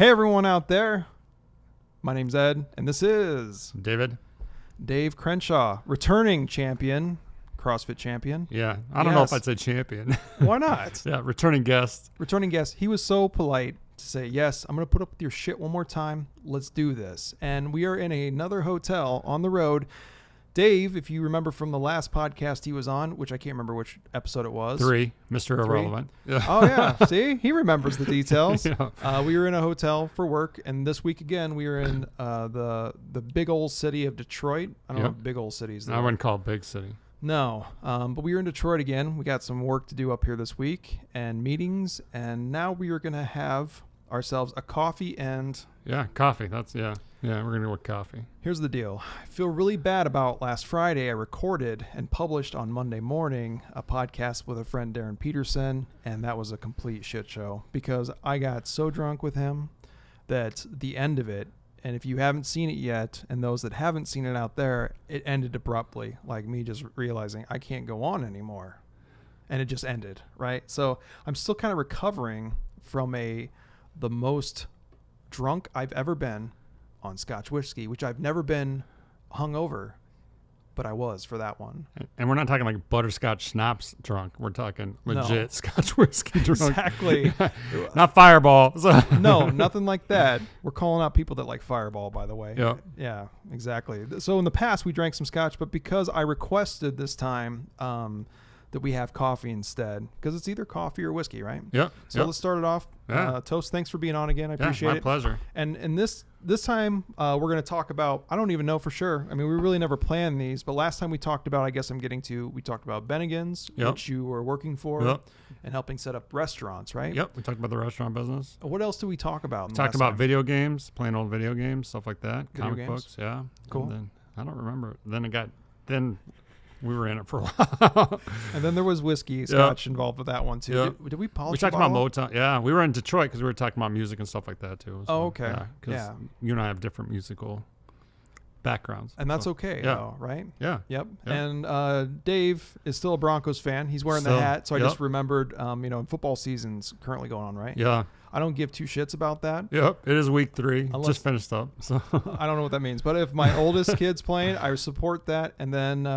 Hey everyone out there, my name's Ed, and this is Dave Crenshaw, returning champion, CrossFit champion. Yeah, I don't know if I'd say champion. Why not? Yeah, returning guest. Returning guest. He was so polite to say, yes, I'm going to put up with your shit one more time. Let's do this. And we are in another hotel on the road. Dave, if you remember from the last podcast he was on, which I can't remember which episode it was. 3, Mr. Irrelevant. Yeah. Oh, yeah. See? He remembers the details. Yeah. We were in a hotel for work, and this week again, we were in the big old city of Detroit. I don't know if big old cities. I wouldn't call it big city. No, but we were in Detroit again. We got some work to do up here this week and meetings, and now we are going to have ourselves a coffee and... Yeah, coffee. Yeah, we're going to go with coffee. Here's the deal. I feel really bad about last Friday. I recorded and published on Monday morning a podcast with a friend, Darren Peterson, and that was a complete shit show because I got so drunk with him that the end of it, and if you haven't seen it yet, and those that haven't seen it out there, it ended abruptly, like me just realizing I can't go on anymore. And it just ended, right? So I'm still kind of recovering from the most drunk I've ever been on Scotch whiskey, which I've never been hungover, but I was for that one. And we're not talking like butterscotch schnapps drunk. We're talking legit Scotch whiskey drunk. Exactly. Not Fireball. No, nothing like that. We're calling out people that like Fireball, by the way. Yep. Yeah, exactly. So in the past, we drank some Scotch, but because I requested this time that we have coffee instead, because it's either coffee or whiskey, right? Yep. So let's start it off. Toast, thanks for being on again. I appreciate it. My pleasure. And this time we're going to talk about, I don't even know for sure. I mean, we really never planned these, but last time we talked about, we talked about Bennigan's, which you were working for and helping set up restaurants, right? Yep. We talked about the restaurant business. What else did we talk about? We talked about video games, playing old video games, stuff like that. Comic books. Yeah. Cool. And then, I don't remember. Then we were in it for a while. And then there was whiskey, Scotch involved with that one too. Yep. Did we polish? We talked about Motown. Yeah, we were in Detroit because we were talking about music and stuff like that too. So, okay. Yeah, you and I have different musical backgrounds. And that's okay, though, right? Yeah. Yep. And Dave is still a Broncos fan. He's wearing the hat, so I just remembered, football season's currently going on, right? Yeah. I don't give two shits about that. Yep. It is week 3. Just finished up. So I don't know what that means. But if my oldest kid's playing, I support that. And then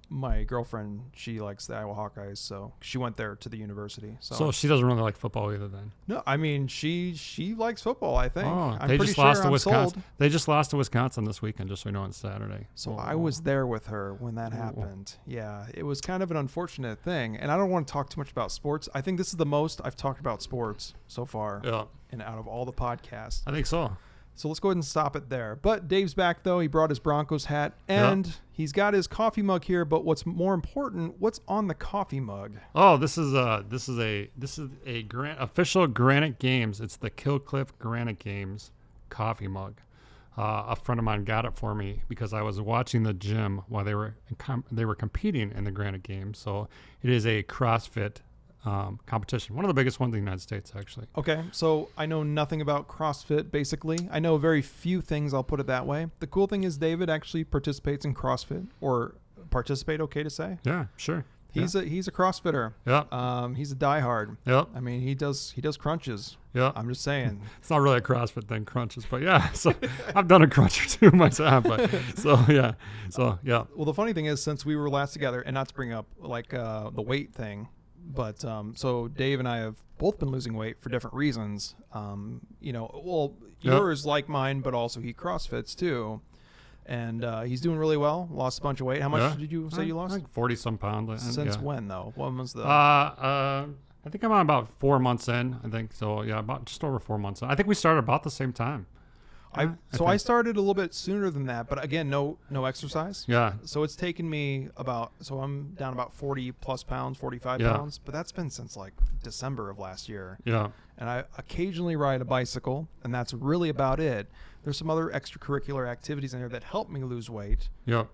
my girlfriend, she likes the Iowa Hawkeyes, so she went there to the university. So she doesn't really like football either then? No, I mean, she likes football, I think. Oh, I'm pretty sure I'm sold. They just lost to Wisconsin this weekend, just so you know, on Saturday. So I was there with her when that happened. Yeah, it was kind of an unfortunate thing. And I don't want to talk too much about sports. I think this is the most I've talked about sports so far. Yeah. And out of all the podcasts. I think so. So let's go ahead and stop it there. But Dave's back, though. He brought his Broncos hat, and he's got his coffee mug here. But what's more important, what's on the coffee mug? Oh, this is a official Granite Games. It's the Killcliff Granite Games coffee mug. A friend of mine got it for me because I was watching the gym while they were competing in the Granite Games. So it is a CrossFit competition, one of the biggest ones in the United States, actually. Okay, so I know nothing about CrossFit, basically. I know very few things, I'll put it that way. The cool thing is David actually participates in CrossFit, or participate, okay to say? Yeah, sure. He's a CrossFitter. Yeah. He's a diehard. Yep. I mean, he does crunches. Yeah. I'm just saying. It's not really a CrossFit thing, crunches, but yeah. So I've done a crunch or two myself, but yeah. Well, the funny thing is, since we were last together, and not to bring up like the weight thing, but so Dave and I have both been losing weight for different reasons. Yours like mine, but also he CrossFits too. And he's doing really well. Lost a bunch of weight. How much did you say you lost? Like 40-some pounds. Since when, though? When was the... I think I'm on about 4 months in. I think so. Yeah, about just over 4 months in. I think we started about the same time. I started a little bit sooner than that, but again, no exercise. Yeah. So it's taken me I'm down about 40 plus pounds, 45 pounds, but that's been since like December of last year. Yeah. And I occasionally ride a bicycle, and that's really about it. There's some other extracurricular activities in there that help me lose weight. Yep.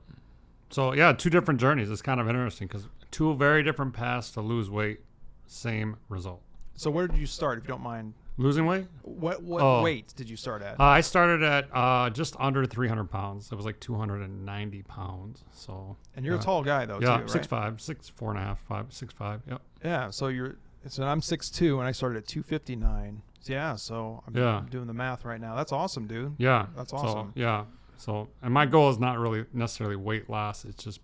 So yeah, 2 different journeys. It's kind of interesting because 2 very different paths to lose weight, same result. So where did you start, if you don't mind? Losing weight? What weight did you start at? I started at just under 300 pounds. It was like 290 pounds. So. And you're a tall guy, though, too, right? 6'5", 4.5, 5, 6'5". Yep. Yeah. So you're So I'm 6'2", and I started at 259. Yeah, so I'm doing the math right now. That's awesome, dude. Yeah. That's awesome. So, and my goal is not really necessarily weight loss. It's just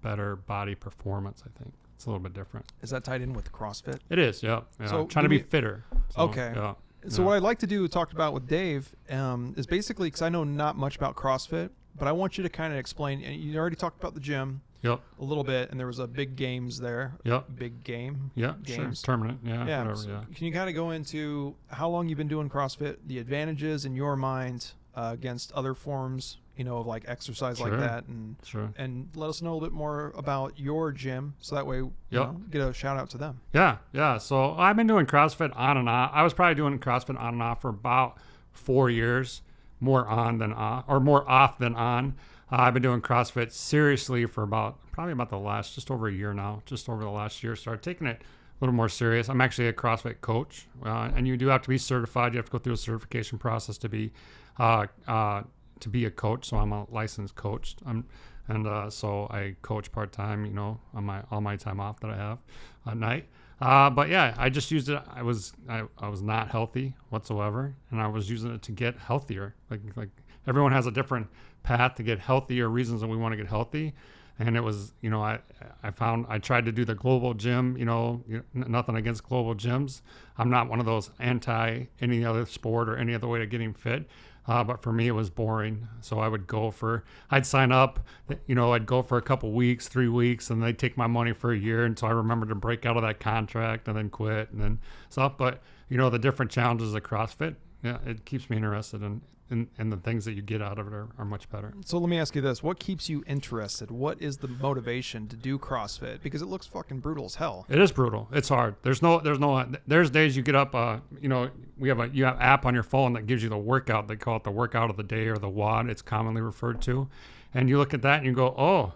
better body performance, I think. It's a little bit different. Is that tied in with CrossFit? It is, yeah. So trying to be fitter. So, okay. Yeah. So what I'd like to do, talked about with Dave, is basically, because I know not much about CrossFit, but I want you to kind of explain. And you already talked about the gym a little bit, and there was a big games there. Big game. Yeah, games. Sure. Tournament. Yeah. Whatever, So can you kind of go into how long you've been doing CrossFit, the advantages in your mind against other forms, of like exercise like that, and let us know a little bit more about your gym, so that way you get a shout out to them. Yeah. So I've been doing CrossFit on and off. I was probably doing CrossFit on and off for about 4 years, more on than off, or more off than on. I've been doing CrossFit seriously for probably about the last, just over a year now, just over the last year. Started taking it a little more serious. I'm actually a CrossFit coach, and you do have to be certified. You have to go through a certification process to be a coach. So I'm a licensed coach. So I coach part time, on all my time off that I have at night. But yeah, I just used it. I was not healthy whatsoever, and I was using it to get healthier. Like everyone has a different path to get healthier, reasons that we want to get healthy. And it was, I tried to do the global gym, nothing against global gyms. I'm not one of those anti any other sport or any other way of getting fit. But for me, it was boring. So I'd sign up, I'd go for a couple weeks, 3 weeks, and they'd take my money for a year until I remembered to break out of that contract and then quit and then stuff. But, the different challenges of CrossFit, it keeps me interested and the things that you get out of it are much better. So let me ask you this. What keeps you interested? What is the motivation to do CrossFit? Because it looks fucking brutal as hell. It is brutal. It's hard. There's days you get up, you have an app on your phone that gives you the workout. They call it the workout of the day, or the WOD, it's commonly referred to. And you look at that and you go, oh,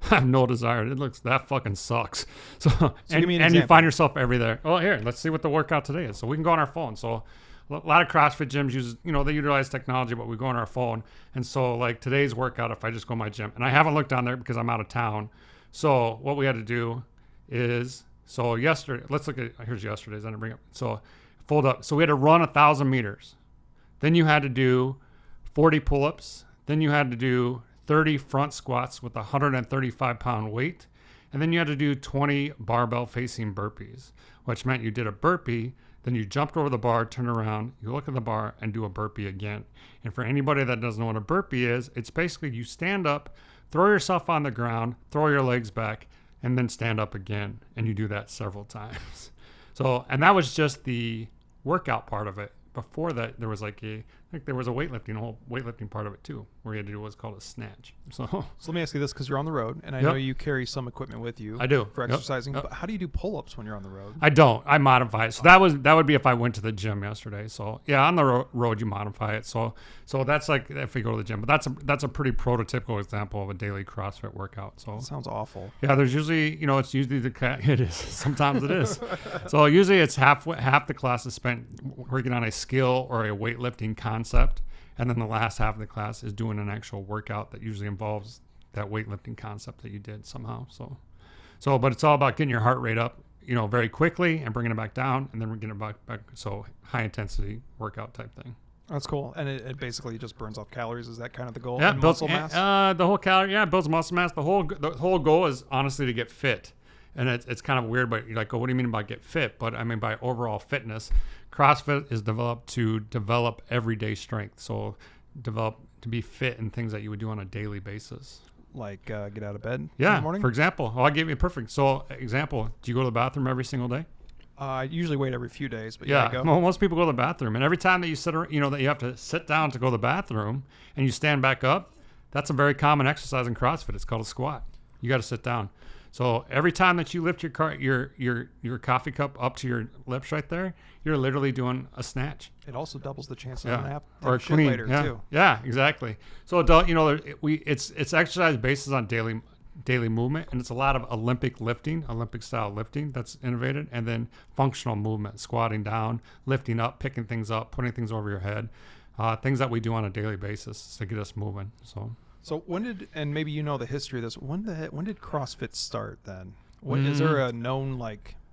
I have no desire. That fucking sucks. So give me an and example. you find yourself every there. Oh, here, let's see what the workout today is. So we can go on our phone. So a lot of CrossFit gyms use, they utilize technology, but we go on our phone. And so like today's workout, if I just go to my gym, and I haven't looked on there because I'm out of town. So what we had to do is, yesterday, let's look at, here's yesterday's, I didn't bring up. So fold up. So we had to run 1,000 meters. Then you had to do 40 pull-ups. Then you had to do 30 front squats with a 135-pound weight. And then you had to do 20 barbell facing burpees, which meant you did a burpee. Then you jumped over the bar, turn around, you look at the bar, and do a burpee again. And for anybody that doesn't know what a burpee is, it's basically you stand up, throw yourself on the ground, throw your legs back, and then stand up again. And you do that several times. And that was just the workout part of it. Before that, there was a weightlifting part of it too, where you had to do what's called a snatch. So let me ask you this, because you're on the road, and I know you carry some equipment with you. I do. For exercising. But how do you do pull-ups when you're on the road? I don't. I modify it. So that would be if I went to the gym yesterday. So yeah, on the road you modify it. So that's like if we go to the gym. But that's a pretty prototypical example of a daily CrossFit workout. So that sounds awful. Yeah, there's usually it's usually it is. Sometimes it is. So usually it's half the class is spent working on a skill or a weightlifting concept, and then the last half of the class is doing an actual workout that usually involves that weightlifting concept that you did somehow. But it's all about getting your heart rate up, very quickly, and bringing it back down, and then we're getting it back. So high intensity workout type thing. That's cool. And it basically just burns off calories. Is that kind of the goal? Yeah, and muscle mass. The whole calorie. Yeah, it builds muscle mass. The whole goal is honestly to get fit. And it's kind of weird, but you're like, oh, what do you mean by get fit? But I mean by overall fitness. CrossFit is developed to develop everyday strength. So develop to be fit in things that you would do on a daily basis. Like get out of bed in the morning? For example. I'll give you a perfect. Example, do you go to the bathroom every single day? I usually wait every few days, but yeah, I go. Well, most people go to the bathroom. And every time that you that you have to sit down to go to the bathroom and you stand back up, that's a very common exercise in CrossFit. It's called a squat. You got to sit down. So every time that you lift your coffee cup up to your lips right there, you're literally doing a snatch. It also doubles the chance of have or shit clean later too. Yeah, exactly. So it's exercise basis on daily movement, and it's a lot of Olympic style lifting that's innovated, and then functional movement, squatting down, lifting up, picking things up, putting things over your head, things that we do on a daily basis to get us moving. So when did, and maybe you know the history of this, when did CrossFit start then? Is there a known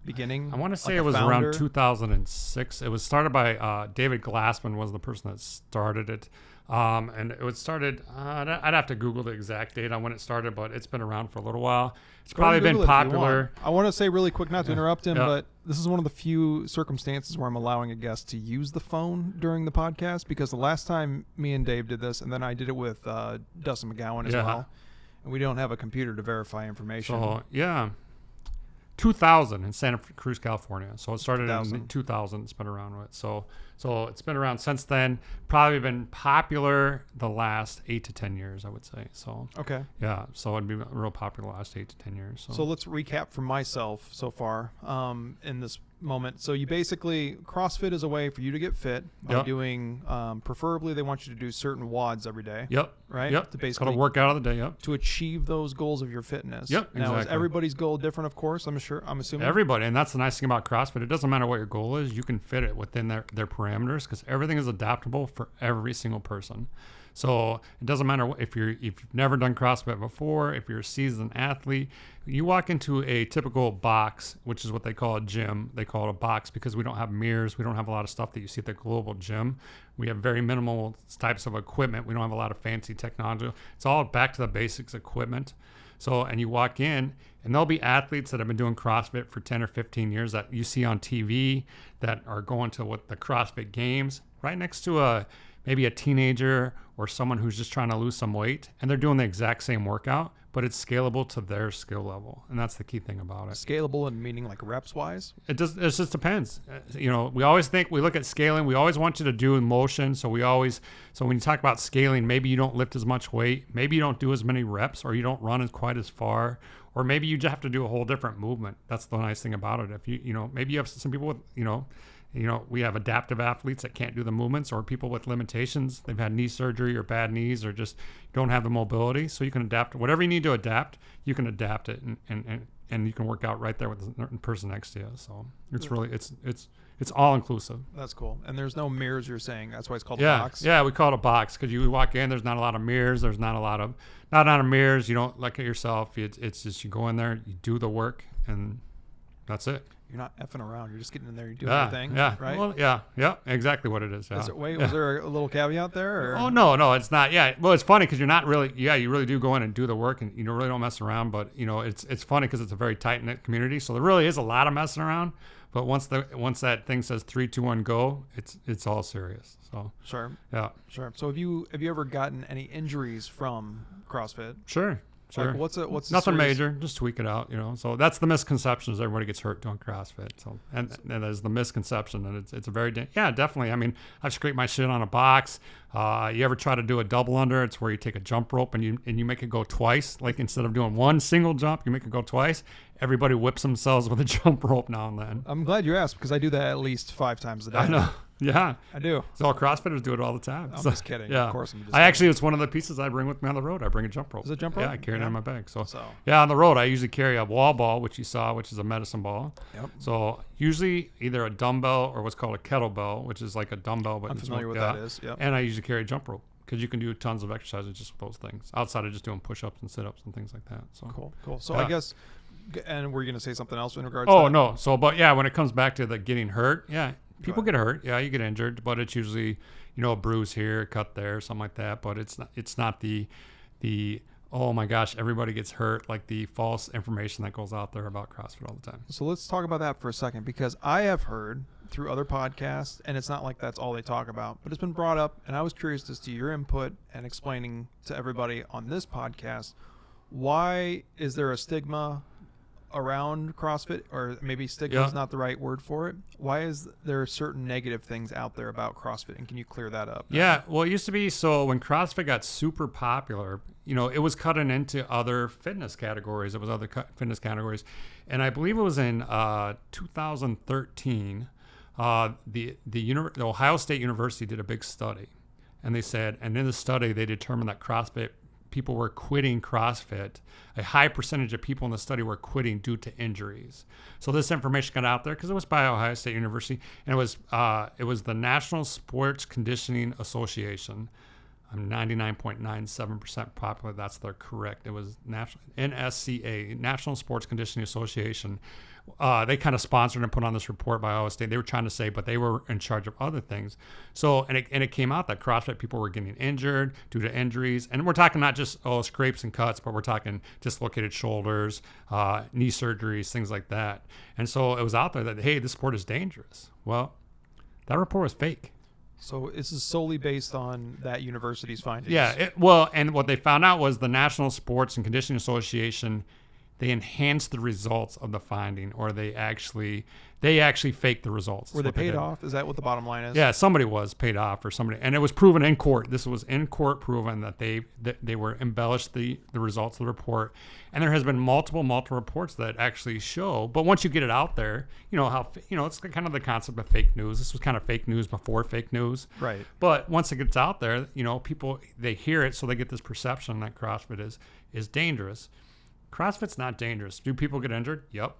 beginning? I want to say like it was founder? around 2006. It was started by David Glassman was the person that started it. And it was started, I'd have to Google the exact date on when it started, but it's been around for a little while. It's Go ahead probably and been Google it if you want. popular. I want to say really quick, not to interrupt him, Yeah. but this is one of the few circumstances where I'm allowing a guest to use the phone during the podcast, because the last time me and Dave did this, and then I did it with Dustin McGowan as Yeah. well, and we don't have a computer to verify information. So, yeah. 2000 in Santa Cruz, California. So it started in 2000. 2000. It's been around with. So it's been around since then. Probably been popular the last 8 to 10 years, I would say. So Okay. yeah. So it'd be real popular the last 8 to 10 years. So let's recap for myself so far in this moment. So you basically, CrossFit is a way for you to get fit by Yep. doing, preferably they want you to do certain WODs every day. Yep. Right? Yep. To It's called basically a workout of the day. Yep. to achieve those goals of your fitness. Yep, Now, is exactly. everybody's goal different, of course? I'm assuming. Everybody, and that's the nice thing about CrossFit. It doesn't matter what your goal is; you can fit it within their parameters because everything is adaptable for every single person. So it doesn't matter if you've never done CrossFit before, if you're a seasoned athlete. You walk into a typical box, which is what they call a gym. They call it a box because we don't have mirrors. We don't have a lot of stuff that you see at the global gym. We have very minimal types of equipment. We don't have a lot of fancy technology. It's all back to the basics equipment. So, and you walk in, and there'll be athletes that have been doing CrossFit for 10 or 15 years that you see on TV that are going to what the CrossFit Games right next to maybe a teenager or someone who's just trying to lose some weight, and they're doing the exact same workout, but it's scalable to their skill level, and that's the key thing about it. Scalable and meaning like reps wise? It just depends. We always we look at scaling. We always want you to do motion. So when you talk about scaling, maybe you don't lift as much weight, maybe you don't do as many reps, or you don't run quite as far, or maybe you just have to do a whole different movement. That's the nice thing about it. If maybe you have some people with, we have adaptive athletes that can't do the movements, or people with limitations. They've had knee surgery or bad knees, or just don't have the mobility. So you can adapt whatever you need to adapt. You can adapt it, and you can work out right there with the person next to you. So it's really it's all inclusive. That's cool. And there's no mirrors, you're saying. That's why it's called a Yeah, box. yeah, we call it a box because you walk in. There's not a lot of mirrors. There's not a lot of mirrors. You don't look at yourself. It's just you go in there, you do the work, and that's it. You're not effing around. You're just getting in there. You're doing Yeah, your thing. yeah, Right? well, yeah, exactly what it is. Yeah. Was there a little caveat there? Or? Oh no, it's not. Yeah, well, it's funny because you're not really. Yeah, you really do go in and do the work, and you really don't mess around. But it's funny because it's a very tight knit community, so there really is a lot of messing around. But once that thing says 3, 2, 1, go, it's all serious. So Sure. yeah, Sure. So have you ever gotten any injuries from CrossFit? sure. Like what's a Nothing serious- major, just tweak it out, So that's the misconception is everybody gets hurt doing CrossFit. So and there's the misconception, and it's a very definitely. I mean, I've scraped my shit on a box. You ever try to do a double under? It's where you take a jump rope and you make it go twice. Like instead of doing one single jump, you make it go twice. Everybody whips themselves with a jump rope now and then. I'm glad you asked because I do that at least 5 times a day. I know. Yeah. I do. So all CrossFitters do it all the time. I'm So, just kidding. Yeah. Of course I'm just I kidding. actually, it's one of the pieces I bring with me on the road. I bring a jump rope. Is it a jump Yeah, rope? I carry it Yeah. in my bag. So So yeah, on the road, I usually carry a wall ball, which you saw, which is a medicine ball. Yep. So usually either a dumbbell or what's called a kettlebell, which is like a dumbbell. But I'm it's familiar with yeah. that is. Yep. And I usually carry a jump rope because you can do tons of exercises just with those things outside of just doing push-ups and sit-ups and things like that. So Cool. So Yeah. I guess, and were you going to say something else in regards to Oh that? no. So, but yeah, when it comes back to the getting hurt, yeah, people get hurt. Yeah, you get injured, but it's usually, a bruise here, a cut there, something like that. But it's not the oh my gosh, everybody gets hurt, like the false information that goes out there about CrossFit all the time. So let's talk about that for a second, because I have heard through other podcasts, and it's not like that's all they talk about, but it's been brought up, and I was curious as to your input and explaining to everybody on this podcast, why is there a stigma around CrossFit, or maybe stigma is not the right word for it? Why is there certain negative things out there about CrossFit, and can you clear that up? Yeah, well, it used to be, so when CrossFit got super popular, it was cutting into other fitness categories. It was other fitness categories. And I believe it was in 2013, the Ohio State University did a big study. And they said, and in the study, they determined that CrossFit, people were quitting CrossFit. A high percentage of people in the study were quitting due to injuries. So this information got out there because it was by Ohio State University, and it was the National Sports Conditioning Association. I'm 99.97% popular. That's the correct. It was NSCA, National Sports Conditioning Association. They kind of sponsored and put on this report by Iowa State. They were trying to say, but they were in charge of other things. So, and it came out that CrossFit people were getting injured due to injuries. And we're talking not just, scrapes and cuts, but we're talking dislocated shoulders, knee surgeries, things like that. And so it was out there that, hey, this sport is dangerous. Well, that report was fake. So this is solely based on that university's findings. Yeah. And what they found out was the National Sports and Conditioning Association, they enhanced the results of the finding, or they actually faked the results. Were they paid off? Is that what the bottom line is? Yeah, somebody was paid off, or somebody, and it was proven in court. This was in court proven that they were embellished the results of the report. And there has been multiple reports that actually show. But once you get it out there, it's kind of the concept of fake news. This was kind of fake news before fake news. Right. But once it gets out there, people, they hear it, so they get this perception that CrossFit is dangerous. CrossFit's not dangerous. Do people get injured? Yep.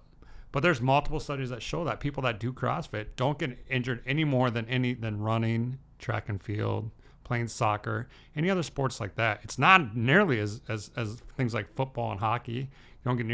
But there's multiple studies that show that people that do CrossFit don't get injured any more than running, track and field, playing soccer, any other sports like that. It's not nearly as things like football and hockey. You don't get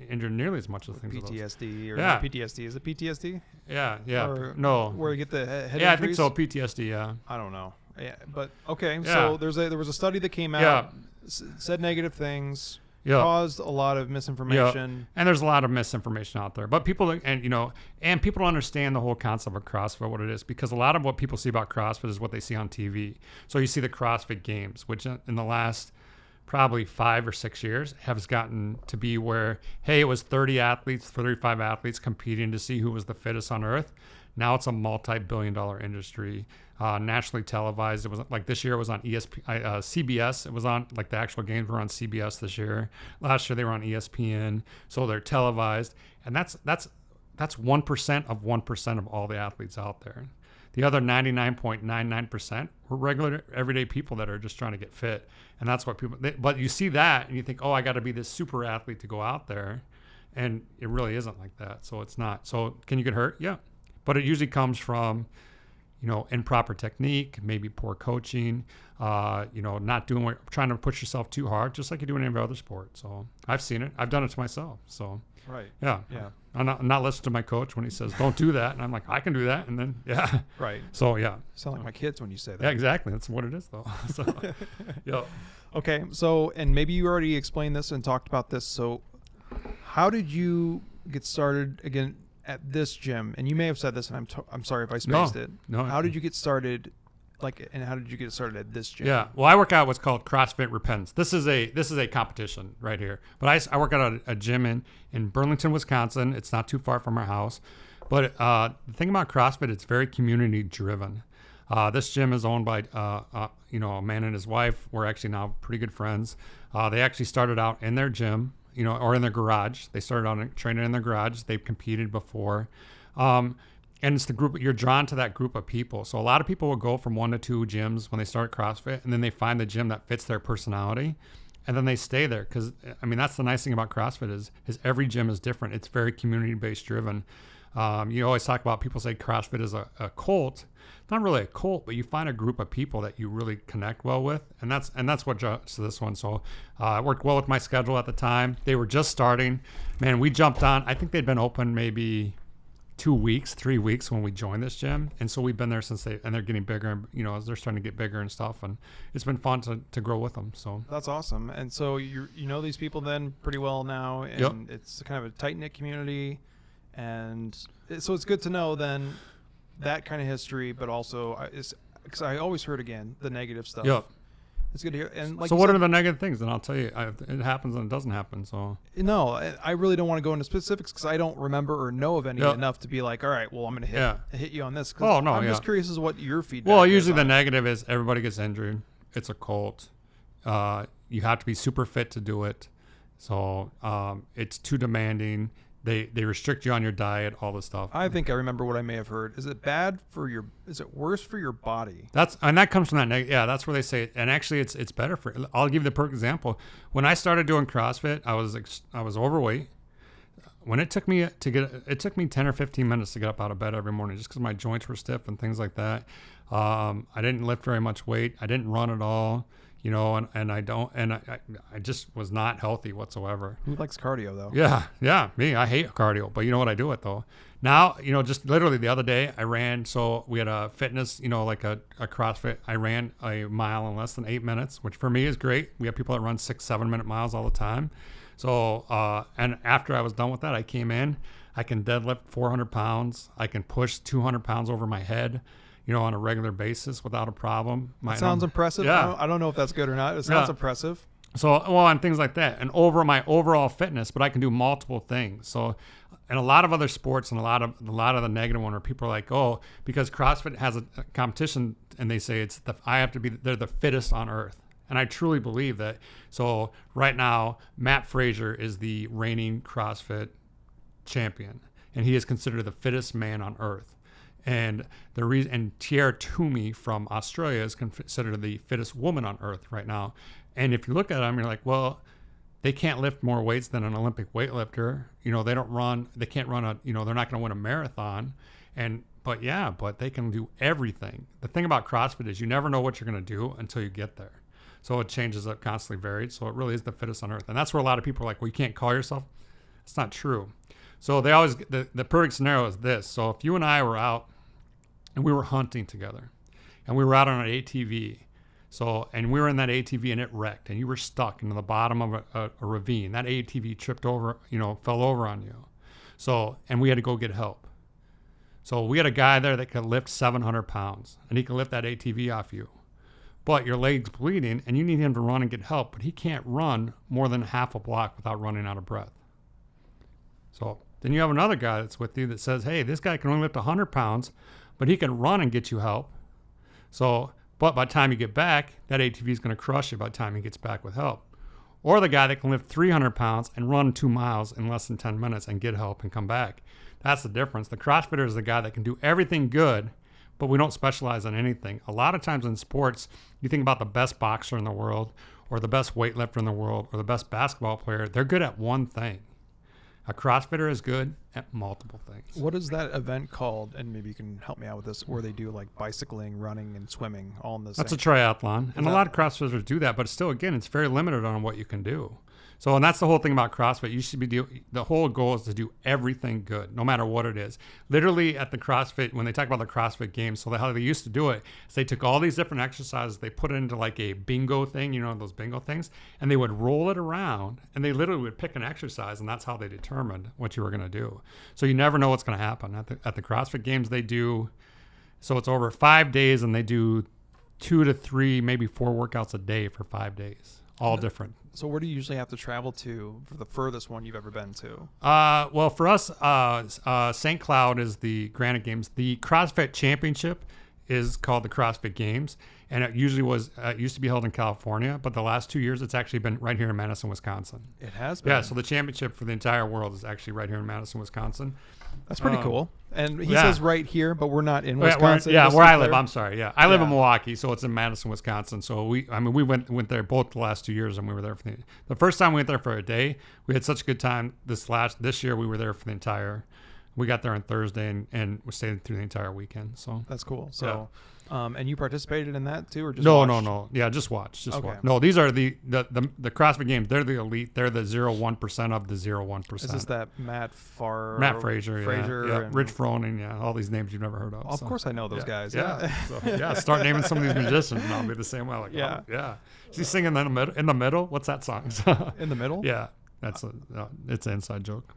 injured nearly as much as things like PTSD or yeah. PTSD. Is it PTSD? Yeah. Or no. Where you get the head Yeah, injuries? I think so. PTSD. Yeah. I don't know. Yeah, but okay. Yeah. So there was a study that came out, said negative things. Yeah. Caused a lot of misinformation. Yeah. And there's a lot of misinformation out there. But people don't understand the whole concept of CrossFit, what it is, because a lot of what people see about CrossFit is what they see on TV. So you see the CrossFit Games, which in the last probably 5 or 6 years has gotten to be where, hey, it was 35 athletes competing to see who was the fittest on earth. Now it's a multi-billion-dollar industry, nationally televised. It was like this year it was on CBS. It was on, like, the actual games were on CBS this year. Last year they were on ESPN. So they're televised, and that's 1% of 1% of all the athletes out there. The other 99.99% were regular, everyday people that are just trying to get fit, and that's what but you see that and you think, I got to be this super athlete to go out there, and it really isn't like that. So it's not. So can you get hurt? Yeah. But it usually comes from, improper technique, maybe poor coaching, not trying to push yourself too hard, just like you do in every other sport. So I've seen it. I've done it to myself. So right. Yeah. I'm not listening to my coach when he says, don't do that. And I'm like, I can do that. And then, yeah. Right. So, yeah. Sound like my kids when you say that. Yeah, exactly. That's what it is, though. So, yeah. Okay. So, and maybe you already explained this and talked about this. So how did you get started again at this gym? And you may have said this, and I'm sorry if I spaced it. No. How did you get started? And how did you get started at this gym? Yeah. Well, I work out what's called CrossFit Repentance. This is a competition right here. But I work out at a gym in Burlington, Wisconsin. It's not too far from our house. But the thing about CrossFit, it's very community driven. This gym is owned by a man and his wife. We're actually now pretty good friends. They actually started out in their gym, or in their garage. They started out training in their garage. They've competed before. And it's the group, you're drawn to that group of people. So a lot of people will go from 1 to 2 gyms when they start CrossFit, and then they find the gym that fits their personality, and then they stay there. Because, that's the nice thing about CrossFit is every gym is different. It's very community-based driven. You always talk about, people say CrossFit is a cult. It's not really a cult, but you find a group of people that you really connect well with, and that's what drives this one. So I worked well with my schedule at the time. They were just starting. Man, we jumped on. I think they'd been open maybe 2 weeks, 3 weeks when we joined this gym, and so we've been there since and they're getting bigger, and as they're starting to get bigger and stuff, and it's been fun to grow with them. So that's awesome. And so you know these people then pretty well now, and yep. It's kind of a tight-knit community, and so it's good to know then that kind of history, but also because I always heard again the negative stuff. Yep. It's good to hear. And so what are the negative things? And I'll tell you, it happens and it doesn't happen. So no, I really don't want to go into specifics because I don't remember or know of any enough to be like, all right, well, I'm going to hit you on this. I'm just curious as to what your feedback is. Well, usually the negative is everybody gets injured. It's a cult. You have to be super fit to do it. So it's too demanding. They restrict you on your diet, all this stuff. I think I remember what I may have heard. Is it worse for your body? That comes from that. That's where they say it. And actually it's better for, I'll give you the perfect example. When I started doing CrossFit, I was overweight. When it took me 10 or 15 minutes to get up out of bed every morning, just because my joints were stiff and things like that. I didn't lift very much weight. I didn't run at all, you know, and I just was not healthy whatsoever. Who likes cardio though? Yeah, me. I hate cardio, but you know what? I do it though. Now, you know, just literally the other day I ran. So we had a fitness, you know, like a CrossFit. I ran a mile in less than 8 minutes, which for me is great. We have people that run 6-7 minute miles all the time. So, and after I was done with that, I came in. I can deadlift 400 pounds. I can push 200 pounds over my head, you know, on a regular basis without a problem. That sounds impressive. Yeah. I don't know if that's good or not. It sounds impressive. So, well, and things like that, and over my overall fitness, but I can do multiple things. So, and a lot of other sports, and a lot of the negative one, where people are like, oh, because CrossFit has a competition, and they say they're the fittest on earth, and I truly believe that. So, right now, Matt Fraser is the reigning CrossFit champion, and he is considered the fittest man on earth. And the reason, and Tiara Toomey from Australia is considered the fittest woman on earth right now. And if you look at them, you're like, well, they can't lift more weights than an Olympic weightlifter. You know, they can't run they're not going to win a marathon. But they can do everything. The thing about CrossFit is you never know what you're going to do until you get there. So it changes up, constantly varied. So it really is the fittest on earth. And that's where a lot of people are like, well, you can't call yourself. It's not true. So they always, the perfect scenario is this. So if you and I were out and we were hunting together and we were out on an ATV, and we were in that ATV and it wrecked and you were stuck into the bottom of a ravine, that ATV tripped over, you know, fell over on you. So, and we had to go get help. So we had a guy there that could lift 700 pounds and he could lift that ATV off you, but your leg's bleeding and you need him to run and get help, but he can't run more than half a block without running out of breath. So then you have another guy that's with you that says, hey, this guy can only lift 100 pounds, but he can run and get you help. So, but by the time you get back, that ATV is going to crush you by the time he gets back with help. Or the guy that can lift 300 pounds and run 2 miles in less than 10 minutes and get help and come back. That's the difference. The CrossFitter is the guy that can do everything good, but we don't specialize in anything. A lot of times in sports, you think about the best boxer in the world or the best weightlifter in the world or the best basketball player. They're good at one thing. A CrossFitter is good at multiple things. What is that event called? And maybe you can help me out with this, where they do like bicycling, running, and swimming all in the same. That's a triathlon. And a lot of CrossFitters do that, but still, again, it's very limited on what you can do. So, and that's the whole thing about CrossFit. You should the whole goal is to do everything good, no matter what it is. Literally at the CrossFit, when they talk about the CrossFit Games, so how they used to do it is they took all these different exercises, they put it into like a bingo thing, you know, those bingo things, and they would roll it around, and they literally would pick an exercise, and that's how they determined what you were going to do. So you never know what's going to happen. At the CrossFit Games, they do, so it's over 5 days, and they do 2 to 3, maybe 4 workouts a day for 5 days. All different. So where do you usually have to travel to for the furthest one you've ever been to? Well, for us, St. Cloud is the Granite Games. The CrossFit Championship is called the CrossFit Games, and it usually used to be held in California, but the last 2 years it's actually been right here in Madison, Wisconsin. It has been? Yeah, so the championship for the entire world is actually right here in Madison, Wisconsin. That's pretty cool. And he says right here, but we're not in Wisconsin. Where I live. I'm sorry. Yeah, I live in Milwaukee, so it's in Madison, Wisconsin. So we went there both the last 2 years, and we were there for the first time we went there for a day. We had such a good time. This year we were there for the entire. We got there on Thursday and we stayed through the entire weekend. So that's cool. So, and you participated in that too, or just no, watched? no. Yeah, just watch. Watch. No, these are the CrossFit Games. They're the elite. They're the 0-1% of the 0-1%. Is this that Matt Fraser, yeah. Rich Froning, yeah. All these names you've never heard of. Of course I know those guys. Yeah. Start naming some of these musicians and I'll be the same way. Like, yeah. Yeah. Is he singing in the middle? What's that song? In the middle? Yeah. That's it's an inside joke.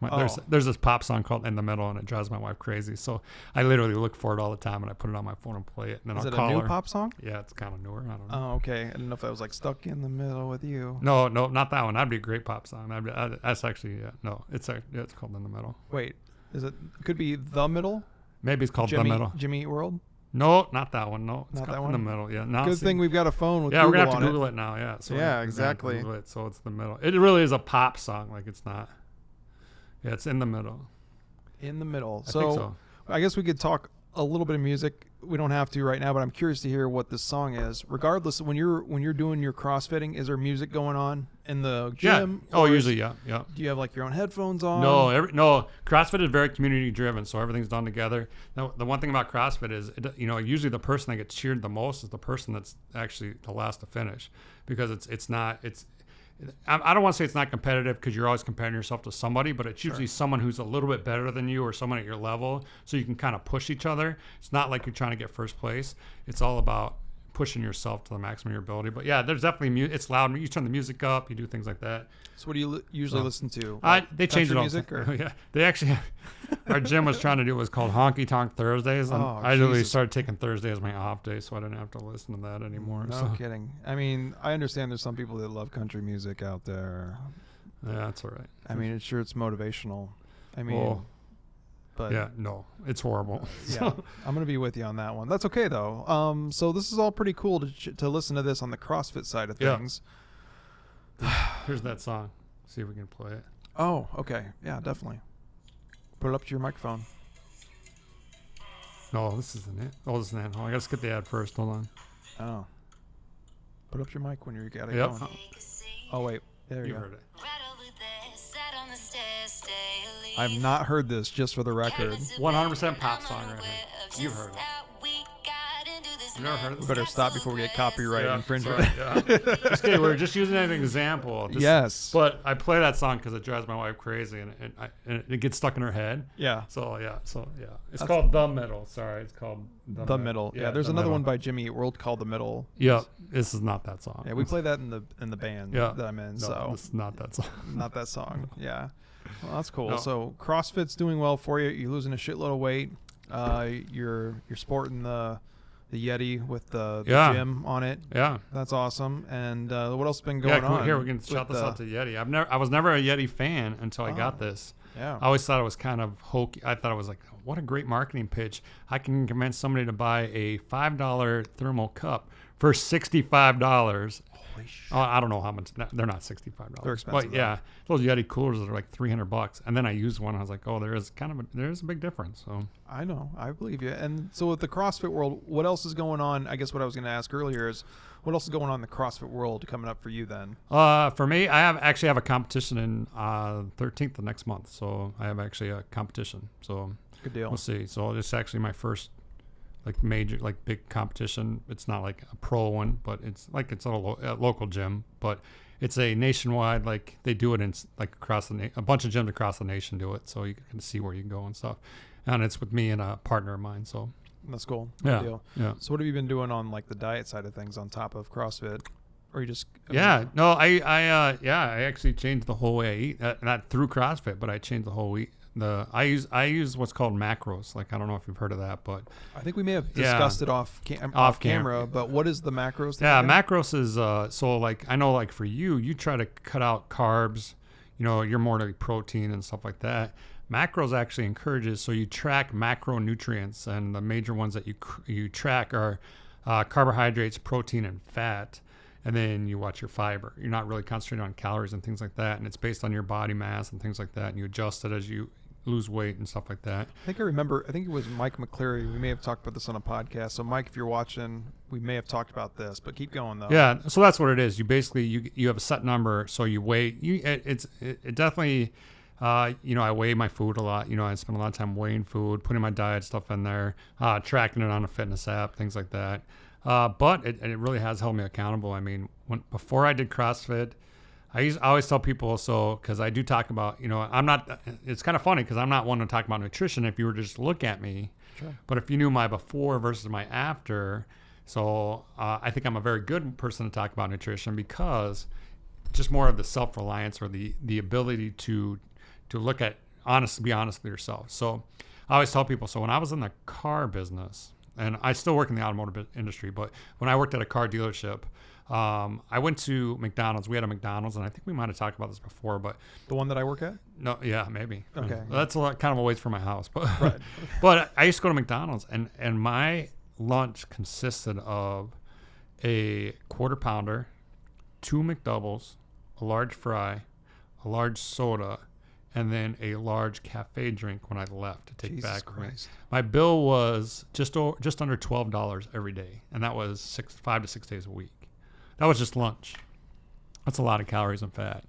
There's this pop song called "In the Middle" and it drives my wife crazy. So I literally look for it all the time and I put it on my phone and play it. And then I'll call her. Is it a new pop song? Yeah, it's kind of newer. I don't know. Oh, okay. I didn't know if that was like "Stuck in the Middle with You." No, not that one. That'd be a great pop song. That's actually it's called "In the Middle." Wait, could be "The Middle"? Maybe it's called "The Middle." Jimmy Eat World. No, not that one. No, it's not that one. In the middle. Yeah. Now good thing we've got a phone with Google Google we're gonna have to on Google it now. Yeah. So yeah, exactly. Google it. So it's the middle. It really is a pop song. Like it's not. Yeah, it's in the middle. In the middle. I think so. I guess we could talk a little bit of music. we don't have to right now, but I'm curious to hear what this song is. Regardless, when you're doing your CrossFitting, is there music going on in the gym? Yeah. Oh, usually, yeah. Do you have like your own headphones on? No. CrossFit is very community driven, so everything's done together. Now, the one thing about CrossFit is, usually the person that gets cheered the most is the person that's actually the last to finish, because I don't want to say it's not competitive, because you're always comparing yourself to somebody, but it's usually someone who's a little bit better than you or someone at your level, so you can kind of push each other. It's not like you're trying to get first place. It's all about pushing yourself to the maximum of your ability. But yeah, there's definitely it's loud. You turn the music up, you do things like that. So what do you usually listen to? They change it all. Music, or? Yeah, they actually our gym was trying to do what was called Honky Tonk Thursdays, and I literally started taking Thursday as my off day, so I didn't have to listen to that anymore. No kidding. I mean, I understand there's some people that love country music out there. Yeah, that's all right. I mean, it's motivational. I mean, but yeah, no, it's horrible. Yeah, I'm gonna be with you on that one. That's okay though. So this is all pretty cool to listen to this on the CrossFit side of things. Here's that song. See if we can play it. Oh, okay. Yeah, definitely. Put it up to your microphone. No, this isn't it. Oh, this isn't it. Oh, I gotta skip the ad first. Hold on. Oh. Put up your mic when you're going. Oh wait, there you go. Heard it. I've not heard this, just for the record. 100% pop song right here. You've heard it. You never heard it? We better stop before we get copyright infringement. Right, just kidding. We're just using it as an example. Yes. But I play that song because it drives my wife crazy, and it gets stuck in her head. Yeah. So yeah. It's called The Middle. Sorry, it's called The Middle. Yeah. There's another one by Jimmy Eat World called The Middle. Yeah. This is not that song. Yeah, we play that in the band that I'm in. No, it's not that song. Not that song. Yeah. Well, that's cool. No. So CrossFit's doing well for you. You're losing a shitload of weight. You're sporting the Yeti with the gym on it. Yeah, that's awesome. And what else has been going on? Here we can shout this out to Yeti. I was never a Yeti fan until I got this. Yeah, I always thought it was kind of hokey. I thought it was like, what a great marketing pitch. I can convince somebody to buy a $5 thermal cup for $65. Holy shit. I don't know how much. They're not $65. They're expensive. But yeah, those Yeti coolers are like $300. And then I used one. I was like, oh, there is a big difference. So I know. I believe you. And so with the CrossFit world, what else is going on? I guess what I was going to ask earlier is, what else is going on in the CrossFit world coming up for you then? For me, I have a competition in 13th of next month. So I have actually a competition. So good deal. We'll see. So it's actually my first major big competition. It's not like a pro one, but it's a local gym, but it's a nationwide, they do it in across a bunch of gyms across the nation do it, so you can see where you can go and stuff. And it's with me and a partner of mine, so that's cool. Good deal. Yeah. So what have you been doing on the diet side of things on top of CrossFit? Or you just I actually changed the whole way I eat, not through CrossFit, but I changed the whole eat. I use what's called macros. I don't know if you've heard of that, but I think we may have discussed it off camera. But what is the macros? Macros is I know for you try to cut out carbs. You're more like protein and stuff like that. Macros actually encourages, so you track macronutrients, and the major ones that you track are carbohydrates, protein, and fat. And then you watch your fiber. You're not really concentrating on calories and things like that. And it's based on your body mass and things like that. And you adjust it as you lose weight and stuff like that. I think it was Mike McCleary. We may have talked about this on a podcast. So Mike, if you're watching, we may have talked about this, but keep going though. Yeah. So that's what it is. You basically, you have a set number. So you weigh, it definitely, I weigh my food a lot. I spend a lot of time weighing food, putting my diet stuff in there, tracking it on a fitness app, things like that. But it really has held me accountable. I mean, before I did CrossFit, I always tell people, because I do talk about, I'm not, it's kind of funny because I'm not one to talk about nutrition if you were to just look at me. Sure. But if you knew my before versus my after, I think I'm a very good person to talk about nutrition, because just more of the self-reliance or the ability to look at, be honest with yourself. So I always tell people, so when I was in the car business, and I still work in the automotive industry, but when I worked at a car dealership, I went to McDonald's. We had a McDonald's, and I think we might have talked about this before, but the one that I work at? No, yeah, maybe. Okay. That's kind of a ways from my house, but right. But I used to go to McDonald's, and my lunch consisted of a quarter pounder, 2 McDoubles, a large fry, a large soda, and then a large cafe drink when I left to take Jesus back. Christ. My bill was just under $12 every day, and that was 5 to 6 days a week. That was just lunch. That's a lot of calories and fat.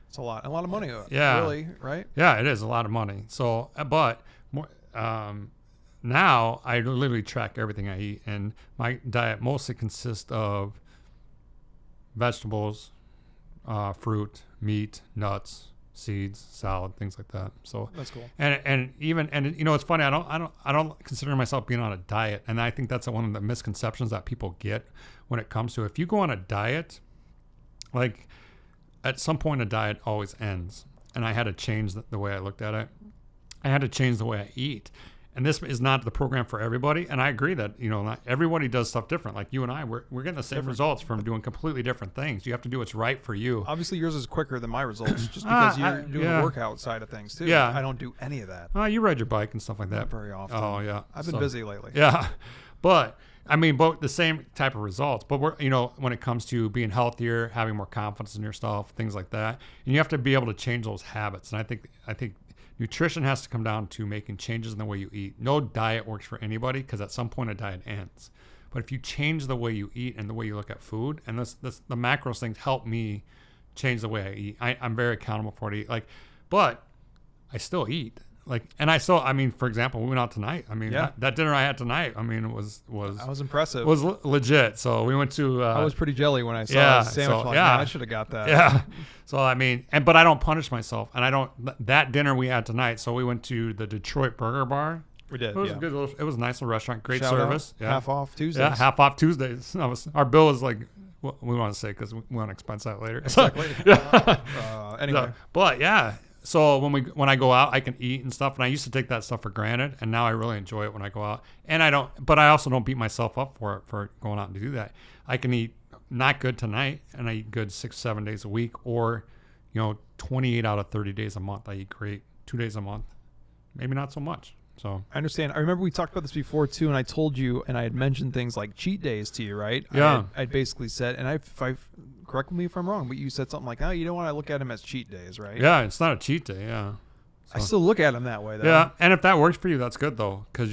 It's a lot of money. Yeah. Really, right? Yeah, it is a lot of money. So, but now I literally track everything I eat, and my diet mostly consists of vegetables, fruit, meat, nuts, seeds, salad, things like that. So That's cool. And it's funny. I don't consider myself being on a diet, and I think that's one of the misconceptions that people get when it comes to, if you go on a diet, like at some point a diet always ends, and I had to change the way I looked at it. I had to change the way I eat. And this is not the program for everybody. And I agree that, not everybody does stuff different. Like you and I, we're getting the same results from doing completely different things. You have to do what's right for you. Obviously, yours is quicker than my results just because you're doing the workout side of things, too. Yeah. I don't do any of that. You ride your bike and stuff like that. Not very often. Oh, yeah. I've been busy lately. Yeah. But, both the same type of results. But, when it comes to being healthier, having more confidence in yourself, things like that, and you have to be able to change those habits. And I think nutrition has to come down to making changes in the way you eat. No diet works for anybody because at some point a diet ends. But if you change the way you eat and the way you look at food, and the macros things help me change the way I eat. I'm very accountable for it. But I still eat. For example, we went out tonight. That dinner I had tonight, was that was impressive. Was legit. So we went to. I was pretty jelly when I saw the sandwich. Man, I should have got that. Yeah. So but I don't punish myself, and I don't. That dinner we had tonight. So we went to the Detroit Burger Bar. We did. It was good. It was a nice little restaurant. Great Shout service. Yeah. Half off Tuesdays. Yeah, half off Tuesdays. Our bill was like. Well, we want to say because we want to expense that later. Exactly. Anyway. But yeah. So when I go out, I can eat and stuff, and I used to take that stuff for granted, and now I really enjoy it when I go out. And I also don't beat myself up for going out and do that. I can eat not good tonight, and I eat good 6-7 days a week, or 28 out of 30 days a month. I eat great 2 days a month, maybe not so much. So I understand. I remember we talked about this before too, and I told you, and I had mentioned things like cheat days to you, right? Yeah. I basically said, and I correct me if I'm wrong, but you said something like, you don't want to look at them as cheat days, right? Yeah, it's not a cheat day. Yeah. So. I still look at them that way, though. Yeah, and if that works for you, that's good though, because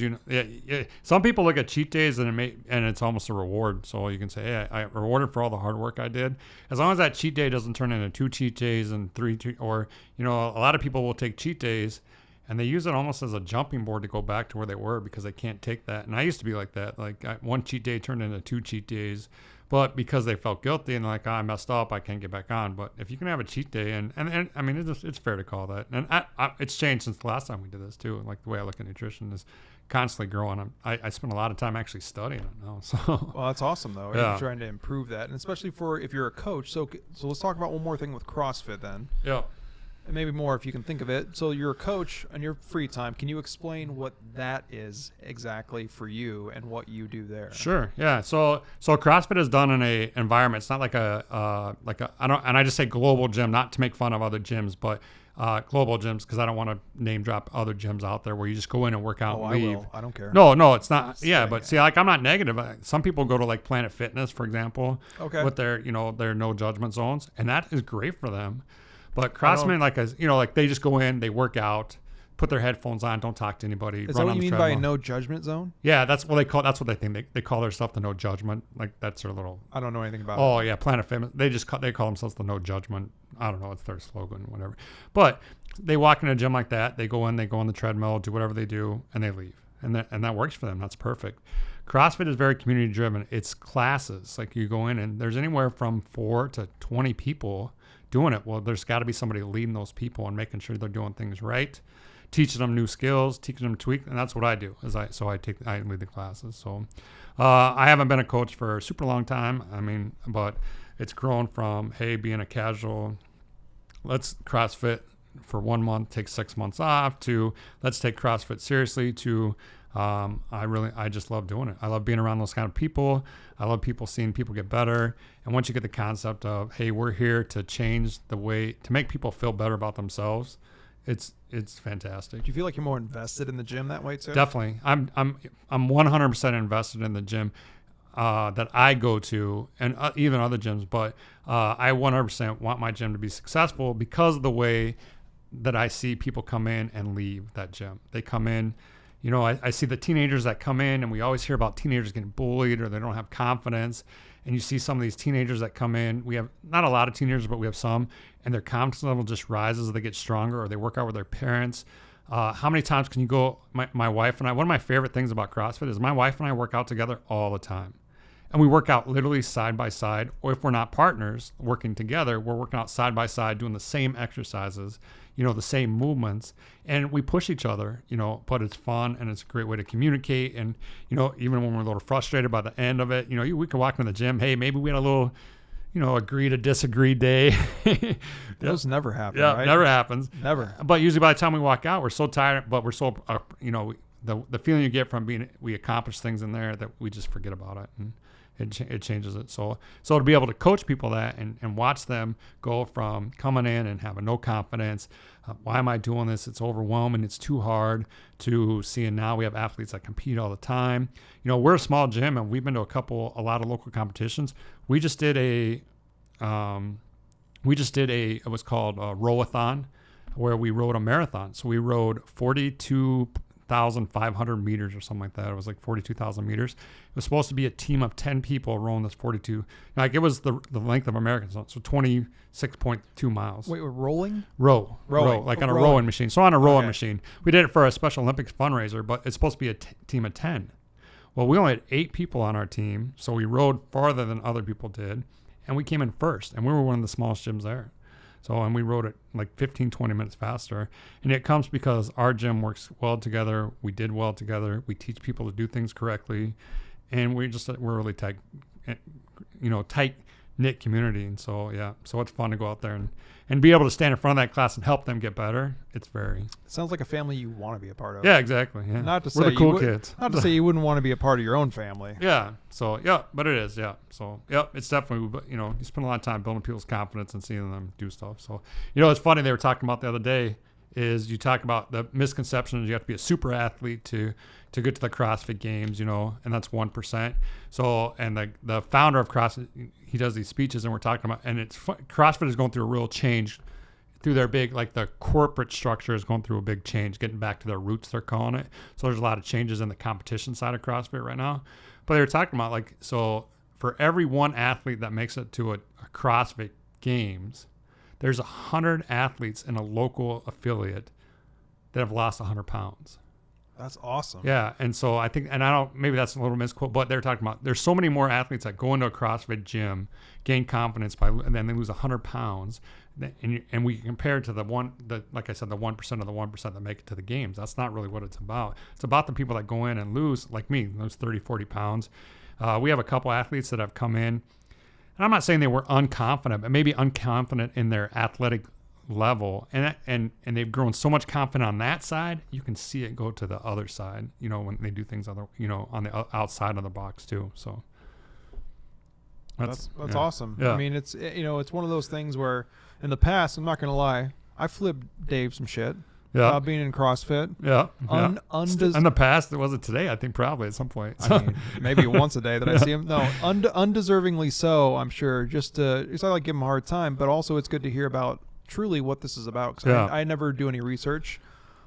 some people look at cheat days and it's almost a reward. So you can say, hey, I rewarded for all the hard work I did. As long as that cheat day doesn't turn into 2 cheat days and 3, or a lot of people will take cheat days and they use it almost as a jumping board to go back to where they were because they can't take that. And I used to be like that. One cheat day turned into 2 cheat days, but because they felt guilty and I messed up, I can't get back on. But if you can have a cheat day, and it's fair to call that. And it's changed since the last time we did this too. Like the way I look at nutrition is constantly growing. I spend a lot of time actually studying it now. So well, that's awesome though. Yeah. You're trying to improve that, and especially if you're a coach. So let's talk about one more thing with CrossFit then. Yeah. And maybe more if you can think of it. So you're a coach on your free time. Can you explain what that is exactly for you and what you do there? Sure. Yeah. So CrossFit is done in a environment. It's not like I just say global gym, not to make fun of other gyms, but global gyms, because I don't want to name drop other gyms out there where you just go in and work out and leave. I will. I don't care. No, it's not. Yeah, but see, I'm not negative. Some people go to Planet Fitness, for example, with their their no judgment zones, and that is great for them. But CrossFit, they just go in, they work out, put their headphones on, don't talk to anybody. Is that what you mean by a no judgment zone? Yeah, that's what they call. That's what they think. They call their stuff the no judgment. That's their little. I don't know anything about it. Oh yeah, Planet Fitness. They call themselves the no judgment. I don't know. It's their slogan, whatever. But they walk in a gym like that. They go on the treadmill, do whatever they do, and they leave. And that works for them. That's perfect. CrossFit is very community driven. It's classes. You go in and there's anywhere from 4 to 20 people doing it. Well, there's got to be somebody leading those people and making sure they're doing things right, teaching them new skills, teaching them tweak, and that's what I do. I lead the classes. So I haven't been a coach for a super long time. But it's grown from being a casual, let's CrossFit for 1 month, take 6 months off, to let's take CrossFit seriously, to I just love doing it. I love being around those kind of people. I love seeing people get better. And once you get the concept of, hey, we're here to change the way, to make people feel better about themselves, it's fantastic. Do you feel like you're more invested in the gym that way too? Definitely. I'm 100% invested in the gym that I go to, and even other gyms, but I 100% want my gym to be successful because of the way that I see people come in and leave that gym. They come in, you know, I see the teenagers that come in, and we always hear about teenagers getting bullied or they don't have confidence. And you see some of these teenagers that come in. We have not a lot of teenagers, but we have some, and their confidence level just rises as they get stronger, or they work out with their parents. How many times can you go? My wife and I, one of my favorite things about CrossFit is my wife and I work out together all the time. And we work out literally side by side, or if we're not partners working together, we're working out side by side, doing the same exercises, you know, the same movements, and we push each other, you know, but it's fun and it's a great way to communicate. And, you know, even when we're a little frustrated by the end of it, you know, we can walk in the gym. Hey, maybe we had a little, you know, agree to disagree day. Those never happen. Yeah, right? Never happens. Never. But usually by the time we walk out, we're so tired, but we're so, you know, the feeling you get from we accomplish things in there that we just forget about it. And it changes it. So to be able to coach people that and watch them go from coming in and having no confidence, why am I doing this? It's overwhelming. It's too hard, to seeing now we have athletes that compete all the time. You know, we're a small gym and we've been to a lot of local competitions. We just did it was called a row-a-thon, where we rode a marathon. So we rode 42,500 meters or something like that. It was like 42,000 meters. It was supposed to be a team of 10 people rowing this 42. Like, it was the length of a marathon, so 26.2 miles. Wait, we're rolling? Row, like on a rowing machine. So on a rowing machine. We did it for a Special Olympics fundraiser, but it's supposed to be a team of 10. Well, we only had 8 people on our team, so we rowed farther than other people did, and we came in first, and we were one of the smallest gyms there. So, and we rode it like 15, 20 minutes faster. And it comes because our gym works well together. We did well together. We teach people to do things correctly. And we're really tight knit community. And so, yeah, so it's fun to go out there and be able to stand in front of that class and help them get better. It's very. Sounds like a family you want to be a part of. Yeah, exactly. Yeah. Not to say we're the cool kids. Not to say you wouldn't want to be a part of your own family. Yeah. So, yeah, but it is. Yeah. So, yeah, it's definitely, you know, you spend a lot of time building people's confidence and seeing them do stuff. So, you know, it's funny, they were talking about the other day is you talk about the misconceptions. You have to be a super athlete to get to the CrossFit games, you know, and that's 1%. So, and the founder of CrossFit, he does these speeches, and we're talking about, and it's CrossFit is going through a real change through their big, like the corporate structure is going through a big change, getting back to their roots, they're calling it. So there's a lot of changes in the competition side of CrossFit right now. But they were talking about, like, so for every one athlete that makes it to a CrossFit games, there's 100 athletes in a local affiliate that have lost 100 pounds. That's awesome. Yeah. And so I think, and I don't, maybe that's a little misquote, but they're talking about there's so many more athletes that go into a CrossFit gym, gain confidence and then they lose 100 pounds. And we compare it to like I said, the 1% of the 1% that make it to the games. That's not really what it's about. It's about the people that go in and lose, like me, those 30, 40 pounds. We have a couple athletes that have come in, and I'm not saying they were unconfident, but maybe unconfident in their athletic level, and they've grown so much confident on that side, you can see it go to the other side, you know, when they do things on the outside of the box too. So that's yeah. awesome. Yeah. I mean, it's, you know, it's one of those things where in the past, I'm not going to lie, I flipped Dave some shit. Yeah. Being in CrossFit. Yeah. In the past, it wasn't today. I think probably at some point. So. I mean, maybe once a day that I see him. No, undeservingly so, I'm sure. Just it's not like give him a hard time, but also it's good to hear about truly what this is about. Because I never do any research.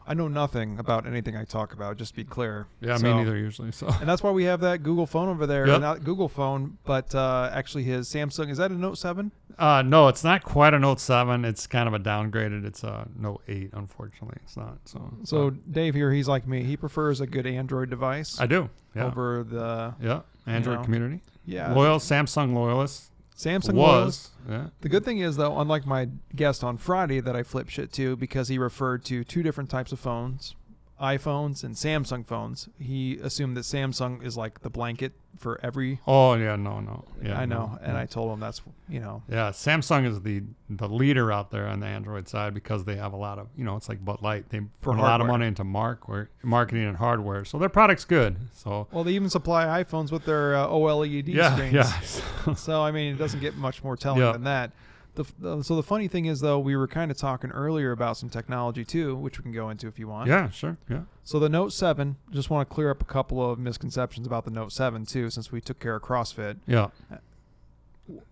I know nothing about anything I talk about, just to be clear. Yeah, me neither usually. So. And that's why we have that Google phone over there. Yep. Not Google phone, but actually his Samsung. Is that a Note 7? No, it's not quite a Note 7. It's kind of a downgraded. It's a Note 8, unfortunately. It's not. So Dave here, he's like me. He prefers a good Android device. I do. Yeah. Over the Android community. Yeah. Loyal Samsung loyalist. Samsung was. Yeah. The good thing is, though, unlike my guest on Friday that I flipped shit to because he referred to 2 different types of phones, iPhones and Samsung phones, he assumed that Samsung is like the blanket for every. Oh, yeah, no. Yeah, I know. And I told him that's, you know. Yeah, Samsung is the leader out there on the Android side because they have a lot of, you know, it's like Bud Light. They put a lot of money into marketing and hardware. So their product's good. So. Well, they even supply iPhones with their OLED screens. Yeah. So, I mean, it doesn't get much more telling than that. So the funny thing is, though, we were kind of talking earlier about some technology, too, which we can go into if you want. Yeah, sure. Yeah. So the Note 7, just want to clear up a couple of misconceptions about the Note 7, too, since we took care of CrossFit. Yeah.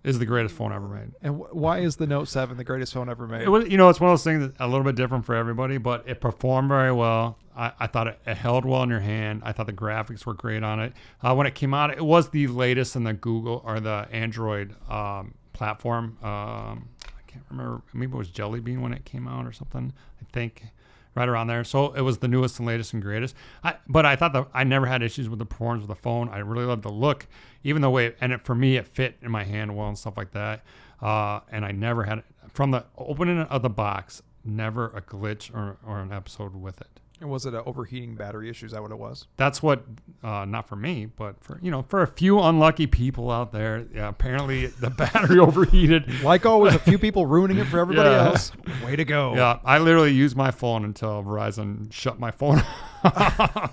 is the greatest phone ever made. And why is the Note 7 the greatest phone ever made? It was, it's one of those things that's a little bit different for everybody, but it performed very well. I thought it held well in your hand. I thought the graphics were great on it. When it came out, it was the latest in the Google or the Android platform. I can't remember. Maybe it was Jelly Bean when it came out or something. I think right around there. So it was the newest and latest and greatest. But I thought I never had issues with the performance of the phone. I really loved the look, even the way, for me, it fit in my hand well and stuff like that. And I never had, from the opening of the box, never a glitch or an episode with it. And was it an overheating battery issue? Is that what it was? That's what, not for me, but for a few unlucky people out there, apparently the battery overheated. Like always, a few people ruining it for everybody else. Way to go. Yeah, I literally used my phone until Verizon shut my phone off.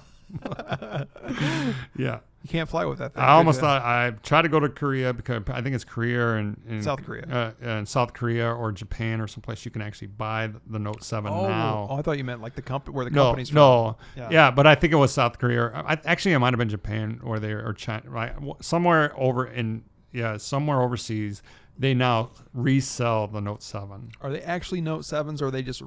Yeah. You can't fly with that thing. I almost thought I tried to go to Korea because I think it's Korea and South Korea. And South Korea or Japan or someplace you can actually buy the Note 7 now. Oh, I thought you meant like the company where the company's from. No. Yeah, but I think it was South Korea. Actually, it might have been Japan or China, right? Somewhere overseas. They now resell the Note 7. Are they actually Note 7s, or are they just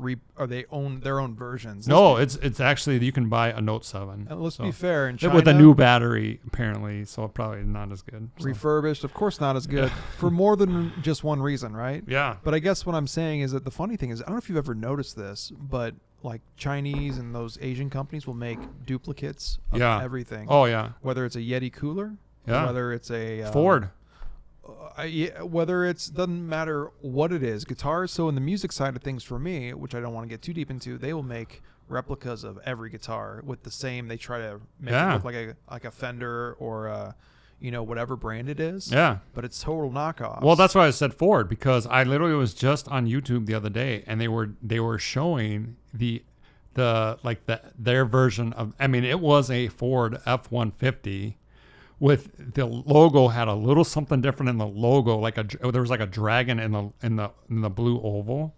they own their own versions? No, it's actually you can buy a Note 7. And let's be fair, in China, with a new battery apparently, so probably not as good. So. Refurbished, of course, not as good for more than just one reason, right? Yeah. But I guess what I'm saying is that the funny thing is, I don't know if you've ever noticed this, but like Chinese and those Asian companies will make duplicates of everything. Oh yeah. Whether it's a Yeti cooler, whether it's a Ford. Whether it's doesn't matter what it is, guitars. So in the music side of things, for me, which I don't want to get too deep into, they will make replicas of every guitar with the same. They try to make it look like a Fender or whatever brand it is. Yeah, but it's total knockoffs. Well, that's why I said Ford, because I literally was just on YouTube the other day, and they were showing their version of. I mean, it was a Ford F-150. With the logo had a little something different in the logo, there was like a dragon in the blue oval,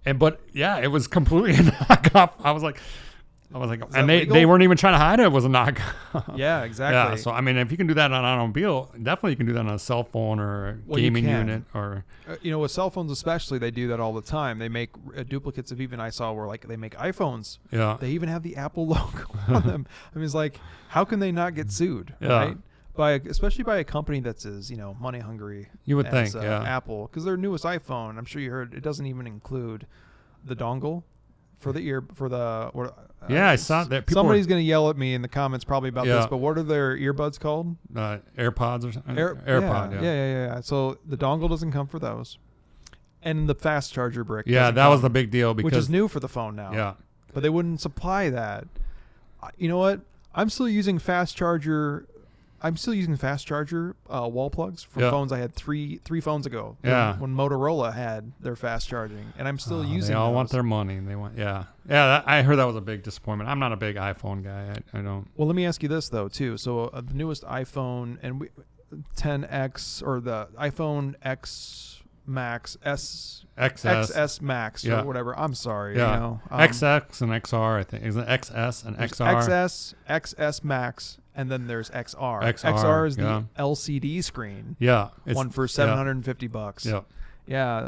but it was completely a knockoff. I was like, and they weren't even trying to hide it. It was a knockoff. Yeah, exactly. Yeah, so I mean, if you can do that on an automobile, definitely you can do that on a cell phone or a gaming unit or. With cell phones especially, they do that all the time. They make duplicates of even I saw where they make iPhones. Yeah. They even have the Apple logo on them. I mean, it's like, how can they not get sued? Yeah. Right? Especially by a company that's as money hungry. You would think, Apple, because their newest iPhone, I'm sure you heard, it doesn't even include the dongle for the ear for the. I saw that. Somebody's going to yell at me in the comments probably about this, but what are their earbuds called? AirPods or something. AirPod. Yeah. So the dongle doesn't come for those, and the fast charger brick. Yeah, that was the big deal which is new for the phone now. Yeah, but they wouldn't supply that. You know what? I'm still using fast charger wall plugs from phones I had three phones ago. Yeah. When Motorola had their fast charging, and I'm still using. They all those. want their money. They want. I heard that was a big disappointment. I'm not a big iPhone guy. I don't. Well, let me ask you this though too. So the newest iPhone and 10X or the iPhone X Max XS Max or whatever. I'm sorry. Yeah. XX and XR. I think is it XS and XR. XS Max. And then there's XR. XR is the LCD screen. Yeah. One for $750. Yeah. Yeah.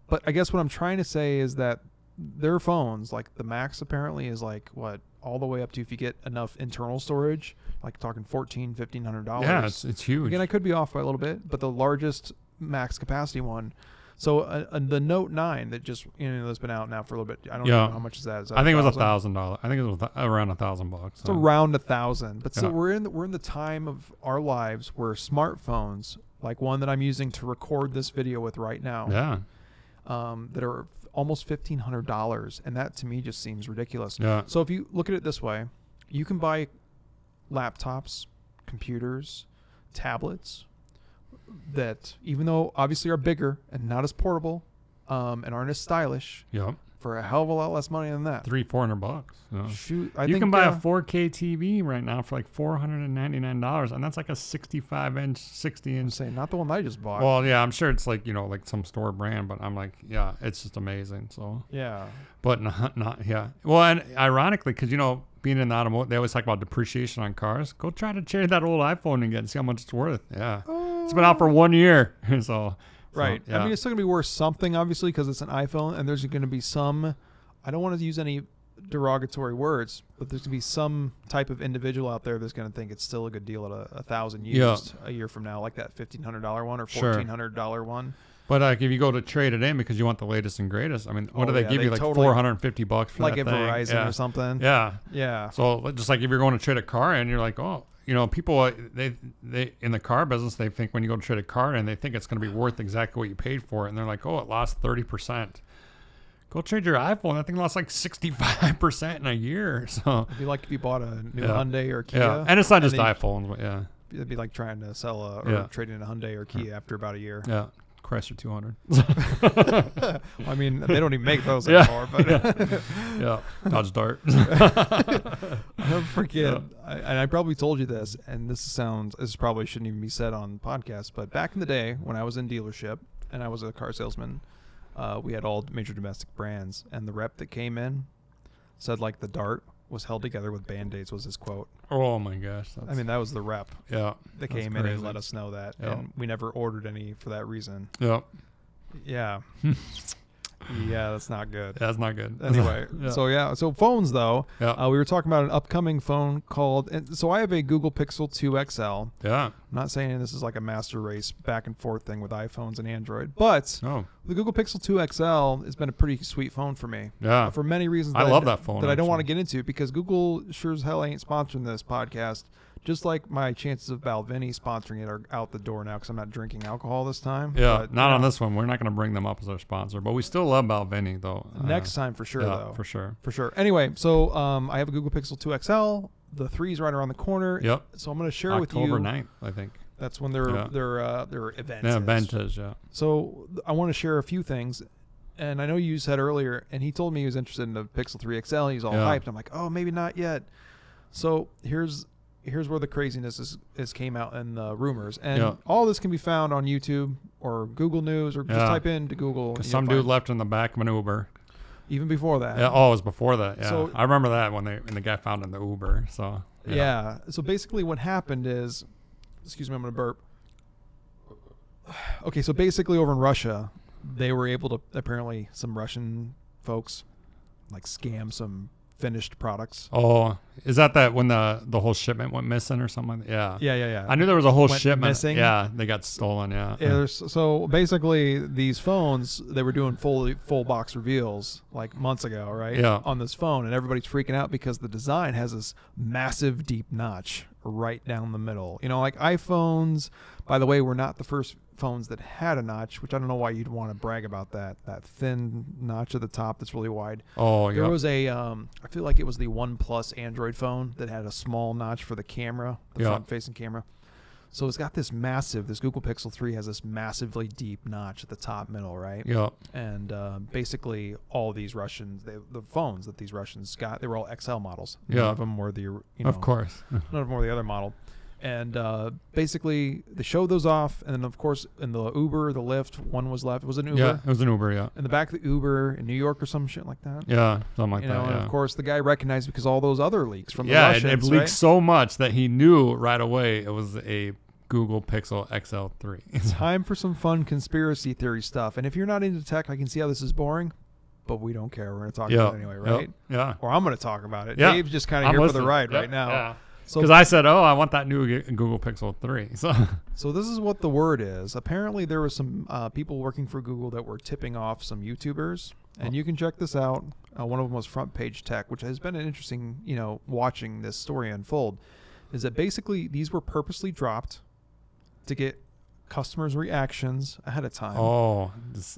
But I guess what I'm trying to say is that their phones, like the Max apparently is like what, all the way up to, if you get enough internal storage, like talking $1,500. Yeah, it's huge. Again, I could be off by a little bit, but the largest max capacity one. So the Note 9 that just that's been out now for a little bit. I don't know how much is that. I think it was $1,000. I think it was around $1,000. So. It's around $1,000. But so we're in the time of our lives where smartphones, like one that I'm using to record this video with right now, that are almost $1,500, and that to me just seems ridiculous. Yeah. So if you look at it this way, you can buy laptops, computers, tablets. That even though obviously are bigger and not as portable, and aren't as stylish, for a hell of a lot less money than that. $300-$400. Shoot, you can buy a 4K TV right now for like $499, and that's like a 65-inch, 60-inch. I'm saying not the one I just bought. Well, yeah, I'm sure it's like like some store brand, but I'm like, it's just amazing. So but not. Well, and ironically, because being in the automotive, they always talk about depreciation on cars. Go try to trade that old iPhone and see how much it's worth. Yeah. It's been out for 1 year. So right. yeah. I mean, it's still going to be worth something, obviously, because it's an iPhone, and there's going to be some, I don't want to use any derogatory words, but there's going to be some type of individual out there that's going to think it's still a good deal at 1,000 used a year from now, like that $1,500 one or $1,400 one. But if you go to trade it in because you want the latest and greatest, I mean, what do they give you? Like totally, $450 for like that at thing? Verizon or something. Yeah. Yeah. So just like if you're going to trade a car in, you're like, oh, you know, people they in the car business, they think when you go to trade a car in, they think it's going to be worth exactly what you paid for it, and they're like, oh, it lost 30%. Go trade your iPhone. That thing lost like 65% in a year. So it'd be like if you bought a new Hyundai or Kia. Yeah, and it's not just iPhones, but yeah. It'd be like trying to sell or trading in a Hyundai or Kia after about a year. Yeah. Chrysler 200. I mean, they don't even make those anymore. But yeah, Dodge Dart. I'll never forget, and I probably told you this, and this probably shouldn't even be said on podcasts, but back in the day when I was in dealership and I was a car salesman, we had all major domestic brands, and the rep that came in said like the Dart was held together with Band-Aids was his quote. Oh my gosh. I mean, that was the rep that came in and let us know that. And we never ordered any for that reason. Yeah. Yeah, that's not good. That's not good. Anyway, so phones though. Yeah. We were talking about an upcoming phone called, and so I have a Google Pixel 2 XL. Yeah. I'm not saying this is like a master race back and forth thing with iPhones and Android, but the Google Pixel 2 XL has been a pretty sweet phone for me. Yeah. For many reasons. I love that phone. That I don't want to get into because Google sure as hell ain't sponsoring this podcast. Just like my chances of Balvenie sponsoring it are out the door now because I'm not drinking alcohol this time. Yeah, but, not on this one. We're not going to bring them up as our sponsor, but we still love Balvenie though. Next time for sure, though. For sure. For sure. Anyway, so I have a Google Pixel 2 XL. The 3 is right around the corner. Yep. So I'm going to share with you. October 9th, I think. That's when their event is. Yeah, event is, yeah. So I want to share a few things. And I know you said earlier, and he told me he was interested in the Pixel 3 XL. He's all hyped. I'm like, oh, maybe not yet. So here's where the craziness is came out in the rumors. And all this can be found on YouTube or Google News or just type into Google. Some dude left in the back of an Uber. Even before that. Yeah. Oh, it was before that. Yeah. So, I remember that when the guy found in the Uber. So yeah. So basically what happened is, excuse me, I'm going to burp. Okay. So basically over in Russia, they were able to, apparently some Russian folks like scam some finished products. Oh, is that when the whole shipment went missing or something? Yeah. Yeah. I knew there was a whole shipment missing. Yeah, they got stolen. Yeah. So basically, these phones, they were doing full box reveals like months ago, right? Yeah. On this phone, and everybody's freaking out because the design has this massive deep notch right down the middle. You know, like iPhones, by the way, were not the first phones that had a notch, which I don't know why you'd want to brag about that thin notch at the top that's really wide. Oh, yeah. There was I feel like it was the OnePlus Android phone that had a small notch for the camera, the front-facing camera. So it's got this Google Pixel 3 has this massively deep notch at the top middle, right? Yeah. And basically all these Russians, the phones that these Russians got, they were all XL models. Yeah. None of them were the, of course. None of them were the other model. And basically, they showed those off, and then of course in the Uber, the Lyft, one was left. It was an Uber. Yeah, it was an Uber. Yeah. In the back of the Uber in New York or some shit like that. Yeah, something like that. And yeah. of course, the guy recognized because all those other leaks from the Russians. Yeah, it leaked so much that he knew right away it was a Google Pixel XL3. It's time for some fun conspiracy theory stuff. And if you're not into tech, I can see how this is boring, but we don't care. We're going to talk about it anyway, right? Yeah. Or I'm going to talk about it. Yeah. Dave's just kind of here for the ride right now. Yeah. Because I said, I want that new Google Pixel 3. So this is what the word is. Apparently, there was some people working for Google that were tipping off some YouTubers. And you can check this out. One of them was Front Page Tech, which has been an interesting, watching this story unfold, is that basically these were purposely dropped to get customers' reactions ahead of time. Oh,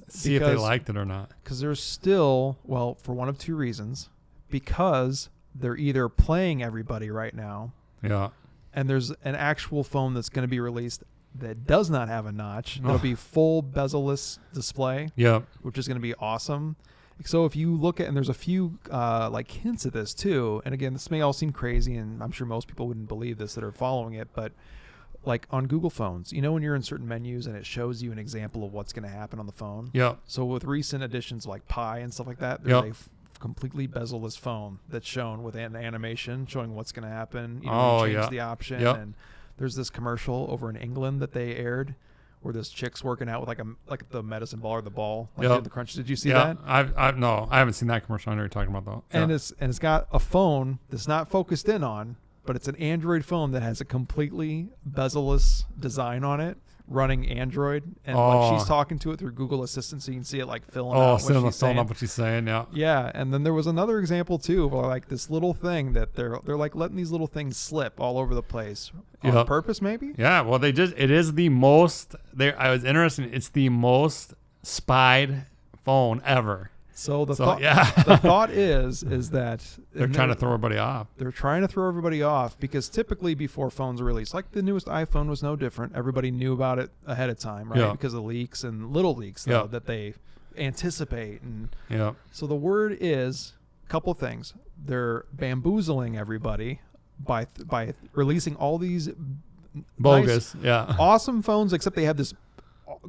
see if they liked it or not. Because there's still, for one of two reasons. Because they're either playing everybody right now. Yeah. And there's an actual phone that's going to be released that does not have a notch. It'll be full bezel-less display. Yep. Which is going to be awesome. So if you look at, and there's a few hints of this too. And again, this may all seem crazy, and I'm sure most people wouldn't believe this that are following it, but like on Google phones, when you're in certain menus and it shows you an example of what's going to happen on the phone. Yeah. So with recent additions like Pi and stuff like that, there's a completely bezel-less phone that's shown with an animation showing what's going to happen. You change the option, and there's this commercial over in England that they aired where this chick's working out with like the medicine ball or the ball, like doing the crunch. Did you see that? No, I haven't seen that commercial. I know you're talking about though. And it's got a phone that's not focused in on, but it's an Android phone that has a completely bezel-less design on it, running Android, and like she's talking to it through Google Assistant, so you can see it like filling out what she's saying. Yeah, and then there was another example too, where like this little thing that they're like letting these little things slip all over the place on purpose, maybe. Yeah, well, it is the most. I was interested. It's the most spied phone ever. So the thought is that they're trying to throw everybody off. They're trying to throw everybody off because typically before phones are released, like the newest iPhone was no different. Everybody knew about it ahead of time, right? Yeah. Because of leaks and little leaks though, that they anticipate. And so the word is a couple of things. They're bamboozling everybody by releasing all these bogus, awesome phones, except they have this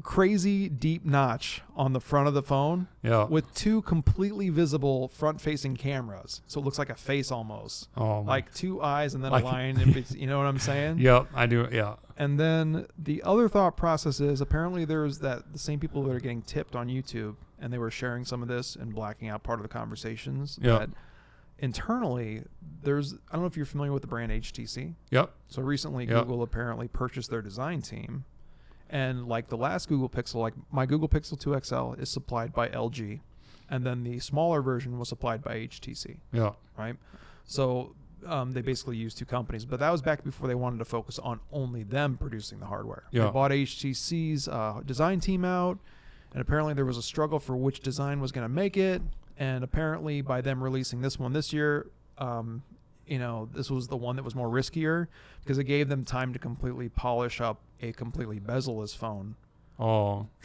crazy deep notch on the front of the phone with two completely visible front-facing cameras, so it looks like a face almost, like two eyes and then a line in between. You know what I'm saying? Yep, I do. Yeah. And then the other thought process is apparently there's the same people that are getting tipped on YouTube, and they were sharing some of this and blacking out part of the conversations. That internally, I don't know if you're familiar with the brand HTC. Yep. So recently, Google apparently purchased their design team. And like the last Google Pixel, like my Google Pixel 2 XL is supplied by LG. And then the smaller version was supplied by HTC. Yeah. Right? So they basically used two companies. But that was back before they wanted to focus on only them producing the hardware. Yeah. They bought HTC's design team out. And apparently there was a struggle for which design was going to make it. And apparently by them releasing this one this year, this was the one that was more riskier because it gave them time to completely polish up a completely bezel-less phone.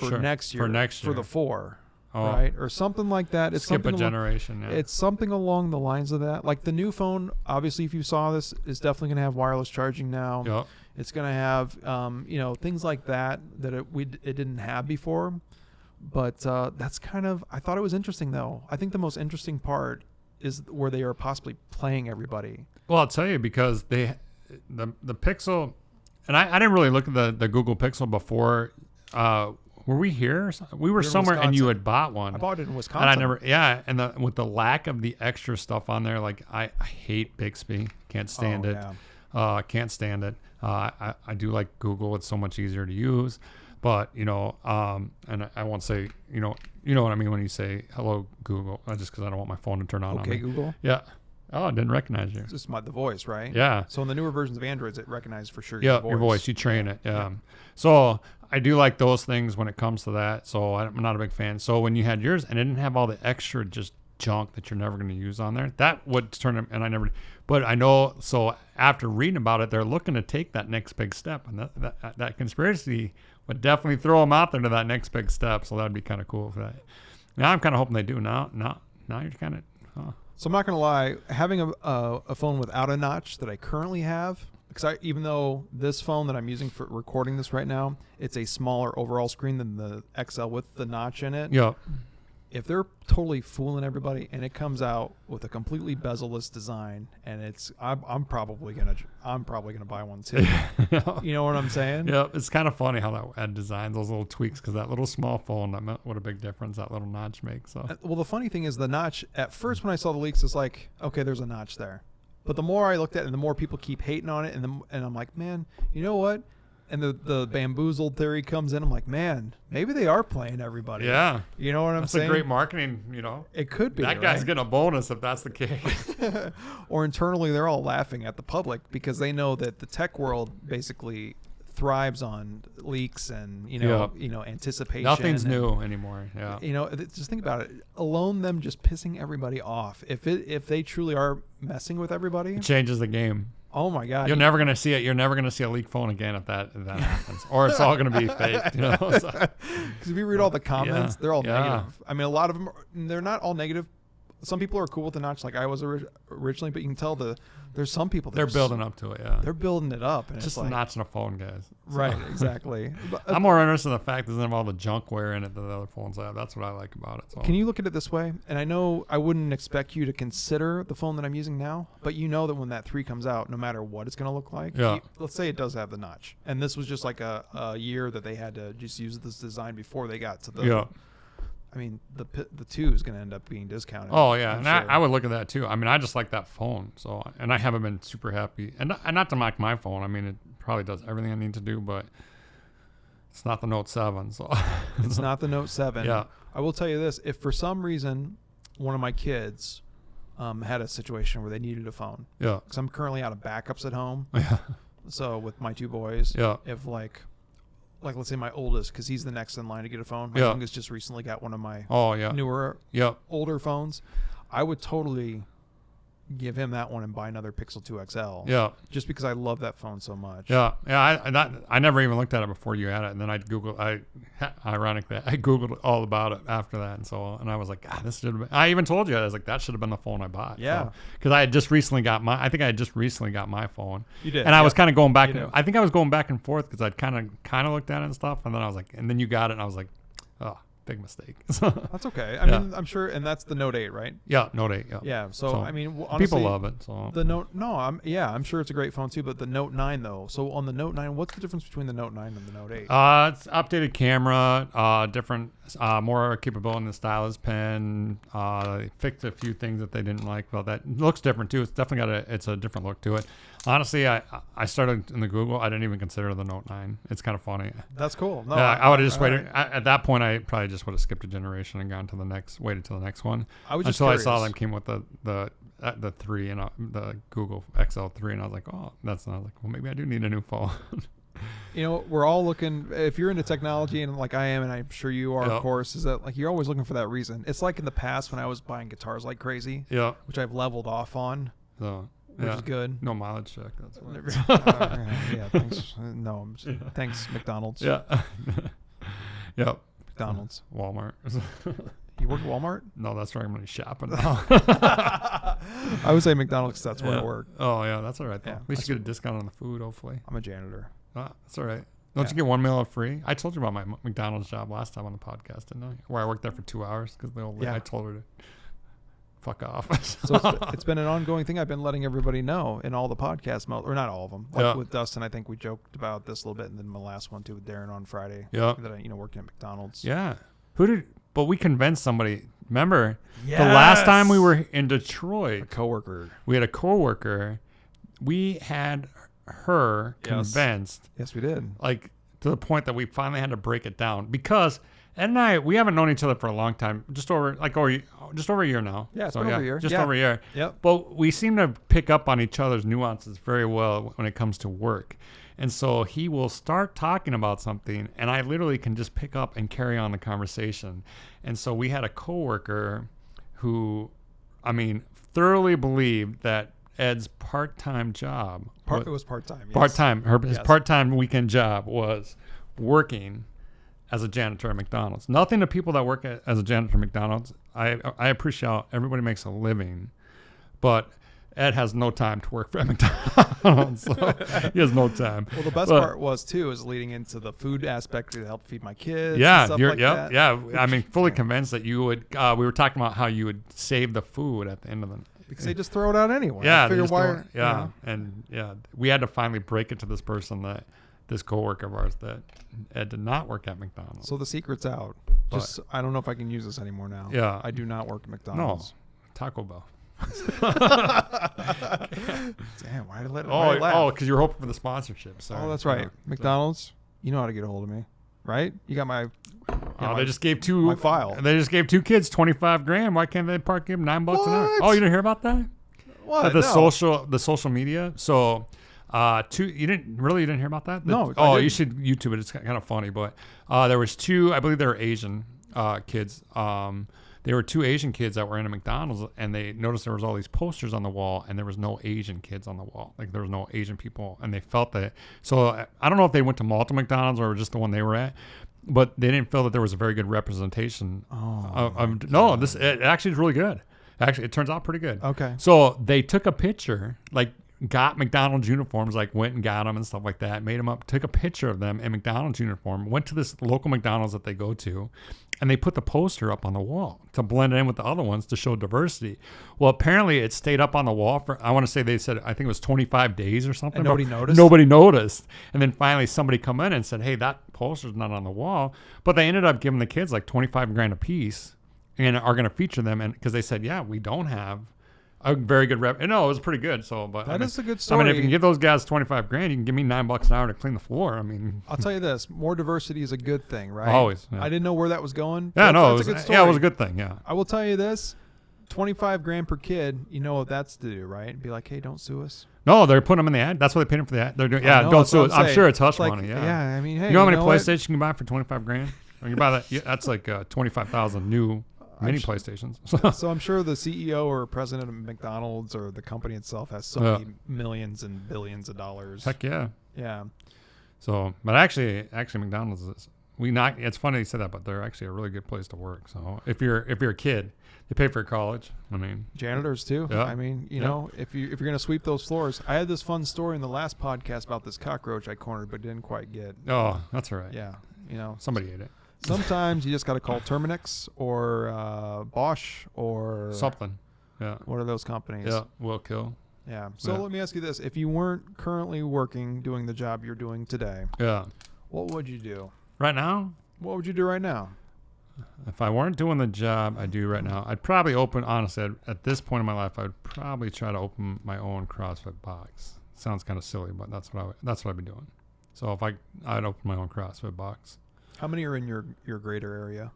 Next year. For the 4, right? Or something like that. It's skip a generation. It's something along the lines of that. Like the new phone, obviously, if you saw this, is definitely going to have wireless charging now. Yep. It's going to have, things like that it didn't have before. But that's kind of, I thought it was interesting though. I think the most interesting part is where they are possibly playing everybody. Well, I'll tell you, because the Pixel, and I didn't really look at the Google Pixel before. Were we here? We were somewhere, and you had bought one. I bought it in Wisconsin. And with the lack of the extra stuff on there, like I hate Bixby. Can't stand it. Yeah. Can't stand it. I do like Google. It's so much easier to use. But, and I won't say, you know what I mean when you say, hello, Google, just because I don't want my phone to turn on. Okay, Google? Yeah. Oh, I didn't recognize you. It's just the voice, right? Yeah. So in the newer versions of Androids, it recognizes for sure your voice. You train it. Yeah. So I do like those things when it comes to that. So I'm not a big fan. So when you had yours and it didn't have all the extra just junk that you're never going to use on there, that would turn them, and I never, but I know, so after reading about it, they're looking to take that next big step, and that conspiracy would definitely throw them out there to that next big step. So that'd be kind of cool for that. Now I'm kind of hoping they do. Now you're kind of, So I'm not going to lie, having a phone without a notch that I currently have, because even though this phone that I'm using for recording this right now, it's a smaller overall screen than the XL with the notch in it. Yeah. If they're totally fooling everybody and it comes out with a completely bezel-less design, and I'm probably gonna buy one too. You know what I'm saying? Yeah, it's kind of funny how that designs those little tweaks, because that little small phone, what a big difference that little notch makes. So well, the funny thing is the notch. At first, when I saw the leaks, it's like, okay, there's a notch there. But the more I looked at it, and the more people keep hating on it, and I'm like, man, you know what? And the bamboozled theory comes in. I'm like, man, maybe they are playing everybody. Yeah. You know what I'm saying? That's a great marketing, It could be. That guy's getting a bonus if that's the case. Or internally, they're all laughing at the public because they know that the tech world basically thrives on leaks and, anticipation. Nothing's new anymore. Yeah. Just think about it. Alone them just pissing everybody off. If they truly are messing with everybody, it changes the game. Oh my God! You're never gonna see it. You're never gonna see a leak phone again if that happens, or it's all gonna be fake. Because if you read all the comments, they're all negative. I mean, a lot of them they're not all negative some people are cool with the notch, like I was originally, but you can tell there's some people They're building up to it. Yeah, they're building it up, and just it's a like, notch in a phone, guys. So. Right, exactly. But, I'm more interested in the fact that doesn't have all the junkware in it that the other phones have. That's what I like about it. So. Can you look at it this way? And I know I wouldn't expect you to consider the phone that I'm using now, but you know that when that 3 comes out, no matter what it's going to look like, let's say it does have the notch, and this was just like a year that they had to just use this design before they got to the. Yeah. I mean, the 2 is going to end up being discounted. Oh yeah, and sure. I would look at that too. I mean, I just like that phone. So, and I haven't been super happy, and not to mock my phone. I mean, it probably does everything I need to do, but it's not the Note 7. So it's not the Note 7. Yeah. I will tell you this: if for some reason one of my kids had a situation where they needed a phone, yeah, because I'm currently out of backups at home. Yeah. So with my 2 boys, yeah, if like let's say my oldest, because he's the next in line to get a phone. My youngest just recently got one of my newer, older phones. I would totally give him that one and buy another Pixel 2 XL. Yeah. Just because I love that phone so much. Yeah. Yeah. I never even looked at it before you had it, and then ironically, I Googled all about it after that, and I was like, God, this should have been. I even told you, I was like, that should have been the phone I bought. Yeah. Because I had just recently got my phone. You did. And I was kind of going back. I think I was going back and forth because I'd kind of looked at it and stuff, and then I was like, and then you got it, and I was like, oh. Big mistake. That's okay. I mean, I'm sure, and that's the Note 8, right? Yeah, Note 8. Yeah. Yeah. So I mean, honestly, people love it. So the Note, I'm sure it's a great phone too. But the Note 9 though. So on the Note 9, what's the difference between the Note 9 and the Note 8? It's updated camera, different, more capability in the stylus pen. Fixed a few things that they didn't like about that. It looks different too. It's definitely it's a different look to it. Honestly, I started in the Google. I didn't even consider the Note 9. It's kind of funny. That's cool. No, I would have just waited. At that point, I probably just would have skipped a generation and gone to the next. Waited till the next one. I was just until curious. I saw them came with the 3 and the Google XL3, and I was like, oh, that's not. I was like, well, maybe I do need a new phone. You know, we're all looking. If you're into technology, and like I am, and I'm sure you are, of course, is that like you're always looking for that reason. It's like in the past when I was buying guitars like crazy. Yeah. Which I've leveled off on. So. Which is good. No mileage check. That's what. Yeah. Thanks. No. Thanks, McDonald's. Yeah. Yep. McDonald's. Walmart. You work at Walmart? No, that's where I'm going to shop now. I would say McDonald's because that's where I work. Oh yeah, that's all right. Though. Yeah, at least you get a discount on the food, hopefully. I'm a janitor. That's all right. Don't you get 1 meal free? I told you about my McDonald's job last time on the podcast, didn't I? Where I worked there for 2 hours because I told her to. Fuck off. So it's been an ongoing thing. I've been letting everybody know in all the podcasts, or not all of them. Like with Dustin, I think we joked about this a little bit, and then my last one too with Darren on Friday. Yeah. That I, working at McDonald's. Yeah. But we convinced somebody. Remember the last time we were in Detroit? A coworker. We had a coworker. We had her convinced. Yes, we did. Like to the point that we finally had to break it down because Ed and I, we haven't known each other for a long time, just over a year now. Yeah, it's been over a year. Just over a year. Yep. But we seem to pick up on each other's nuances very well when it comes to work. And so he will start talking about something, and I literally can just pick up and carry on the conversation. And so we had a coworker who, thoroughly believed that Ed's part-time job. It was part-time. Yes. Part-time. His part-time weekend job was working as a janitor at McDonald's. Nothing to people that work as a janitor at McDonald's. I appreciate how everybody makes a living, but Ed has no time to work for McDonald's. So he has no time. Well, the best part was leading into the food aspect to help feed my kids. Yeah, and stuff like that. Yeah. Fully convinced that you would. We were talking about how you would save the food at the end of the. Because they just throw it out anyway. Yeah, we had to finally break it to this person that. This coworker of ours that Ed did not work at McDonald's. So the secret's out. Just I don't know if I can use this anymore now. Yeah. I do not work at McDonald's. No. Taco Bell. Damn, why did I let it Oh, because you were hoping for the sponsorship. Sorry. Oh, that's right. McDonald's, you know how to get a hold of me, right? You got my... they just gave my file. They just gave 2 kids $25,000. Why can't they give them $9 an hour? Oh, you didn't hear about that? What? The social media. So... you didn't hear about that? No. You should YouTube it. It's kind of funny, but there was 2. I believe they were Asian kids. There were 2 Asian kids that were in a McDonald's, and they noticed there was all these posters on the wall, and there was no Asian kids on the wall. Like there was no Asian people, and they felt that. So I don't know if they went to multiple McDonald's or just the one they were at, but they didn't feel that there was a very good representation. It It actually is really good. Actually, it turns out pretty good. Okay. So they took a picture, like got McDonald's uniforms, like went and got them and stuff like that, made them up, took a picture of them in McDonald's uniform, went to this local McDonald's that they go to, and they put the poster up on the wall to blend it in with the other ones to show diversity. Well, apparently it stayed up on the wall for, I want to say they said, I think it was 25 days or something. And nobody noticed? Nobody noticed. And then finally somebody come in and said, hey, that poster's not on the wall. But they ended up giving the kids like 25 grand a piece and are going to feature them. And because they said, yeah, we don't have a very good rep. No, it was pretty good. So, but that is a good story. I mean, if you can give those guys 25 grand, you can give me $9 an hour to clean the floor. I mean, I'll tell you this: more diversity is a good thing, right? Always. Yeah. I didn't know where that was going. Yeah, no, that's a good story. Yeah, it was a good thing. Yeah. I will tell you this: 25 grand per kid. You know what that's to do, right? Be like, hey, don't sue us. No, they're putting them in the ad. That's what they paid them for the ad. They're doing. Yeah, know, don't sue us. I'm saying. sure it's hush Like, money. Yeah. Yeah, I mean, hey, you know how many what? PlayStations you can buy for 25 grand? When you buy that, yeah, that's like 25,000 new mini PlayStations. So I'm sure the CEO or president of McDonald's or the company itself has so many millions and billions of dollars. Heck yeah. Yeah. So, but actually McDonald's is, it's funny you said that, but they're actually a really good place to work. So if you're a kid, they pay for your college. I mean, janitors too. Yeah. I mean, you know, if you're gonna sweep those floors, I had this fun story in the last podcast about this cockroach I cornered but didn't quite get. Oh, that's all right. Yeah. You know, somebody ate it. Sometimes you just got to call Terminix or Bosch or something. Yeah. What are those companies? Yeah. Will kill. Yeah. So let me ask you this: if you weren't currently working, doing the job you're doing today, yeah, what would you do? Right now? What would you do right now? If I weren't doing the job I do right now, I'd probably open. Honestly, at this point in my life, I'd probably try to open my own CrossFit box. Sounds kind of silly, but that's what I'd be doing. So if I'd open my own CrossFit box. How many are in your greater area?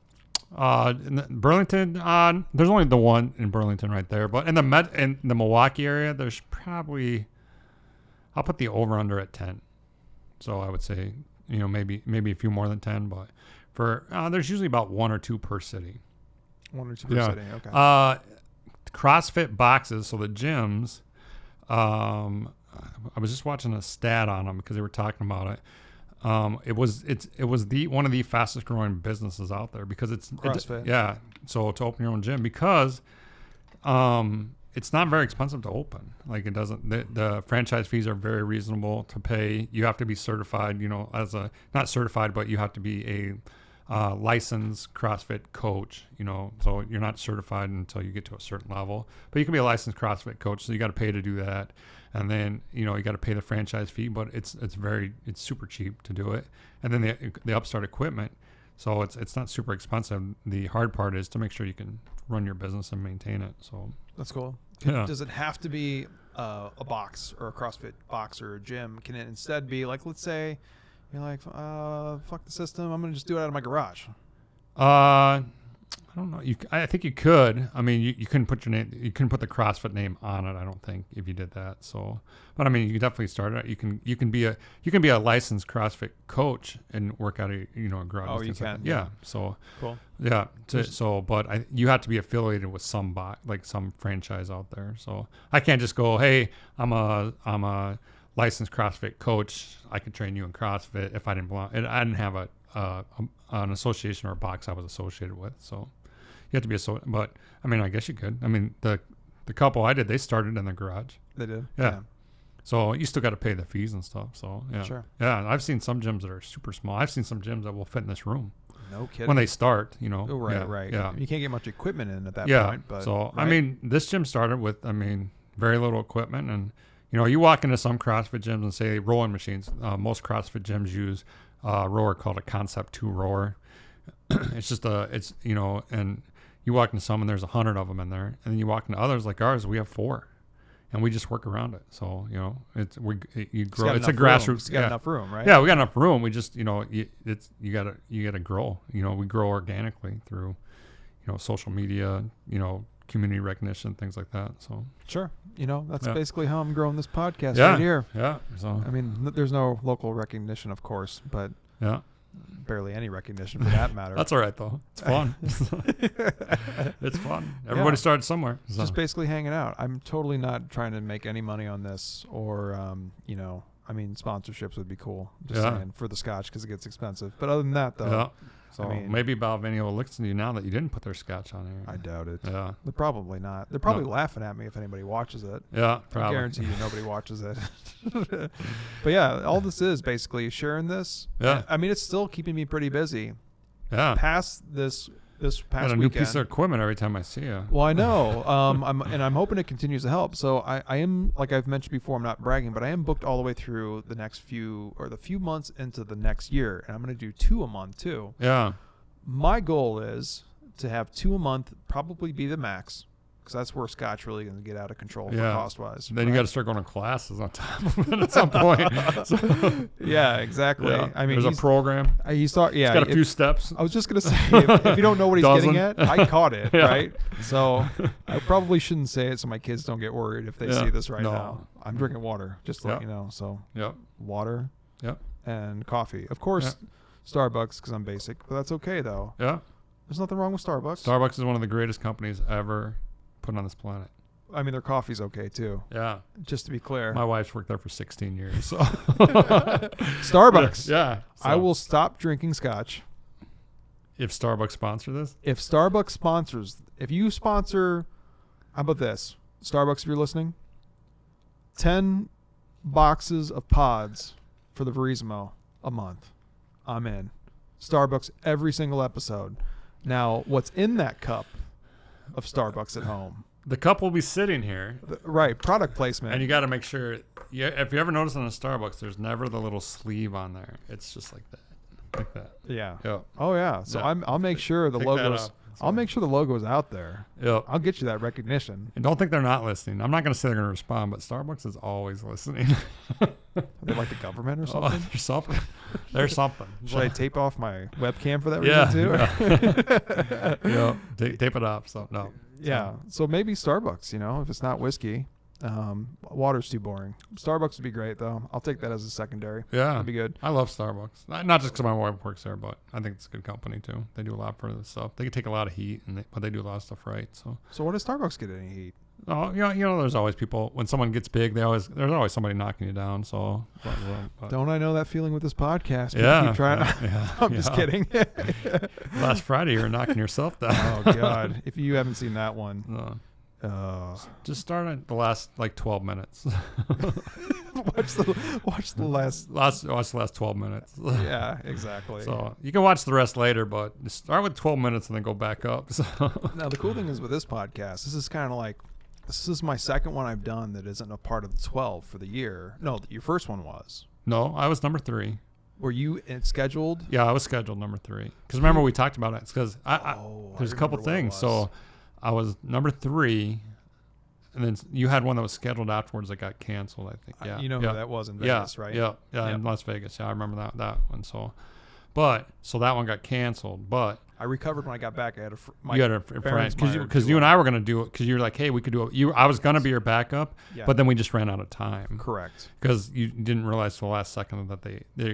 In Burlington, there's only the one in Burlington right there. But in the Milwaukee area, there's probably, I'll put the over under at 10. So I would say, you know, maybe a few more than 10, but there's usually about one or two per city. One or two per city. Okay. CrossFit boxes. So the gyms, I was just watching a stat on them because they were talking about it. It was one of the fastest growing businesses out there because it's CrossFit. Yeah. So to open your own gym because it's not very expensive to open. Like it doesn't the franchise fees are very reasonable to pay. You have to be certified, you know, not certified, but you have to be a licensed CrossFit coach, you know, so you're not certified until you get to a certain level, but you can be a licensed CrossFit coach. So you got to pay to do that. And then, you know, you got to pay the franchise fee, but it's super cheap to do it. And then the upstart equipment. So it's not super expensive. The hard part is to make sure you can run your business and maintain it. So that's cool. Yeah. Does it have to be a box or a CrossFit box or a gym? Can it instead be like, let's say you're like, fuck the system, I'm going to just do it out of my garage? I don't know. I think you could. I mean, you couldn't put your name. You couldn't put the CrossFit name on it. I don't think if you did that. So, but I mean, you can definitely start it. You can be a licensed CrossFit coach and work out a garage. Oh, you can. Like yeah. So cool. Yeah. But you have to be affiliated with some franchise out there. So I can't just go, hey, I'm a licensed CrossFit coach. I could train you in CrossFit if I didn't belong. I didn't have an association or a box I was associated with. So you have to be but I mean, I guess you could. I mean, the couple I did, they started in the garage. They did. Yeah. So you still got to pay the fees and stuff. So yeah. Sure. Yeah. I've seen some gyms that are super small. I've seen some gyms that will fit in this room. No kidding. When they start, you know. Oh, right, yeah, right. Yeah. You can't get much equipment in at that yeah. point. But, so, right? I mean, this gym started with, very little equipment. And, you know, you walk into some CrossFit gyms and say rowing machines. Most CrossFit gyms use a rower called a Concept 2 rower. And you walk into some and there's 100 of them in there. And then you walk into others like ours, we have 4. And we just work around it. So, you know, you grow. It's a grassroots. It's got enough room, right? Yeah, we got enough room. We just, you know, you gotta grow. You know, we grow organically through, you know, social media, you know, community recognition, things like that. So sure, you know, that's basically how I'm growing this podcast right here. Yeah. So I mean, there's no local recognition, of course, but barely any recognition for that matter. That's all right though. It's fun. It's fun. Everybody started somewhere. So. Just basically hanging out. I'm totally not trying to make any money on this, or you know, I mean, sponsorships would be cool. Just saying for the scotch because it gets expensive. But other than that, though, So I mean, maybe Balvenie will listen to you now that you didn't put their scotch on here. I doubt it. Yeah. They're probably not. They're probably laughing at me if anybody watches it. Yeah, I probably. guarantee you nobody watches it. But yeah, all this is basically sharing this. Yeah. I mean, it's still keeping me pretty busy. Yeah. Past this past Got a new weekend. piece of equipment every time I see you. Well, I know. I'm hoping it continues to help. So I am, like I've mentioned before, I'm not bragging, but I am booked all the way through the few months into the next year, and I'm going to do 2 a month too. Yeah. My goal is to have 2 a month, probably be the max, because that's where Scotch really going to get out of control for cost wise. Then you got to start going to classes on top of it at some point. So, yeah, exactly. yeah. I mean, there's a program. He's thought, yeah, It's got a few steps. I was just gonna say, if you don't know what he's Dozen. getting at, I caught it, Yeah. right? So I probably shouldn't say it so my kids don't get worried if they Yeah. see this right No. now. I'm drinking water, just to let you know. So Yep. water, Yep. and coffee. Of course, Starbucks, because I'm basic, but that's okay though. Yeah. There's nothing wrong with Starbucks. Starbucks is one of the greatest companies ever put on this planet. I mean, their coffee's okay too. Yeah. Just to be clear, My wife's worked there for 16 years. So. Starbucks. Yeah. I So, will stop drinking Scotch if Starbucks sponsor this. if Starbucks sponsors. If you sponsor, how about this? Starbucks, if you're listening, 10 boxes of pods for the Verismo a month. I'm in. Starbucks every single episode. Now, what's in that cup of Starbucks at home? The cup will be sitting here, Right, product placement. and you got to make sure. Yeah, if you ever notice on a Starbucks, there's never the little sleeve on there. It's just like that. yeah. Yeah. Oh yeah. So Yeah. I'll make sure the Pick that logos. up. I'll make sure the logo's out there. Yep. I'll get you that recognition. And don't think they're not listening. I'm not going to say they're going to respond, but Starbucks is always listening. Are they like the government or Oh, something? there's something. There's something. Should I tape off my webcam for that Yeah. reason too? Yeah. Tape it up. So no. Yeah. So maybe Starbucks, if it's not whiskey. Water's too boring. Starbucks would be great though. I'll take that as a secondary. Yeah. That'd be good. I love Starbucks. Not just because my wife works there, but I think it's a good company too. They do a lot for this stuff. They can take a lot of heat, but they do a lot of stuff right. So what does Starbucks get any heat? oh, there's always people when someone gets big. There's always somebody knocking you down. So but Don't I know that feeling with this podcast? People yeah, keep trying. yeah, I'm just kidding. Last Friday you were knocking yourself down. Oh God! If you haven't seen that one, Just start at the last 12 minutes. watch the last. Watch the last 12 minutes. Yeah, exactly. So you can watch the rest later, but just start with 12 minutes and then go back up. So. Now the cool thing is with this podcast, this is kind of like this is my second one I've done that isn't a part of the 12 for the year. No, your first one was. No, I was number 3. Were you scheduled? Yeah, I was scheduled number 3. Because remember we talked about it. It's because there's a couple remember what it things. was. So I was number 3, and then you had one that was scheduled afterwards that got canceled. I think. Yeah, You know who that was in Vegas, right? Yeah, Yep. in Las Vegas. Yeah, I remember that one. So that one got canceled. But I recovered when I got back. I had you had a friend because you and I were going to do it because you were like, hey, we could do it. I was going to be your backup, Yeah. but then we just ran out of time. Correct. Because you didn't realize till the last second that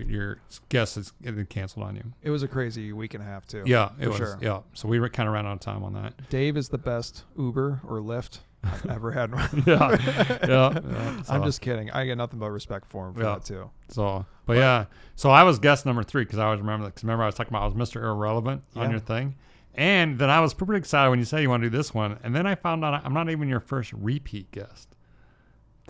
your guest had canceled on you. It was a crazy week and a half too. Yeah, it for was. sure. Yeah, so we kind of ran out of time on that. Dave is the best Uber or Lyft I've ever had. Yeah. I'm just kidding. I get nothing but respect for him for that too. So I was guest number 3 because I always remember that. Because remember I was talking about I was Mr. Irrelevant on your thing. And then I was pretty excited when you said you want to do this one. And then I found out I'm not even your first repeat guest.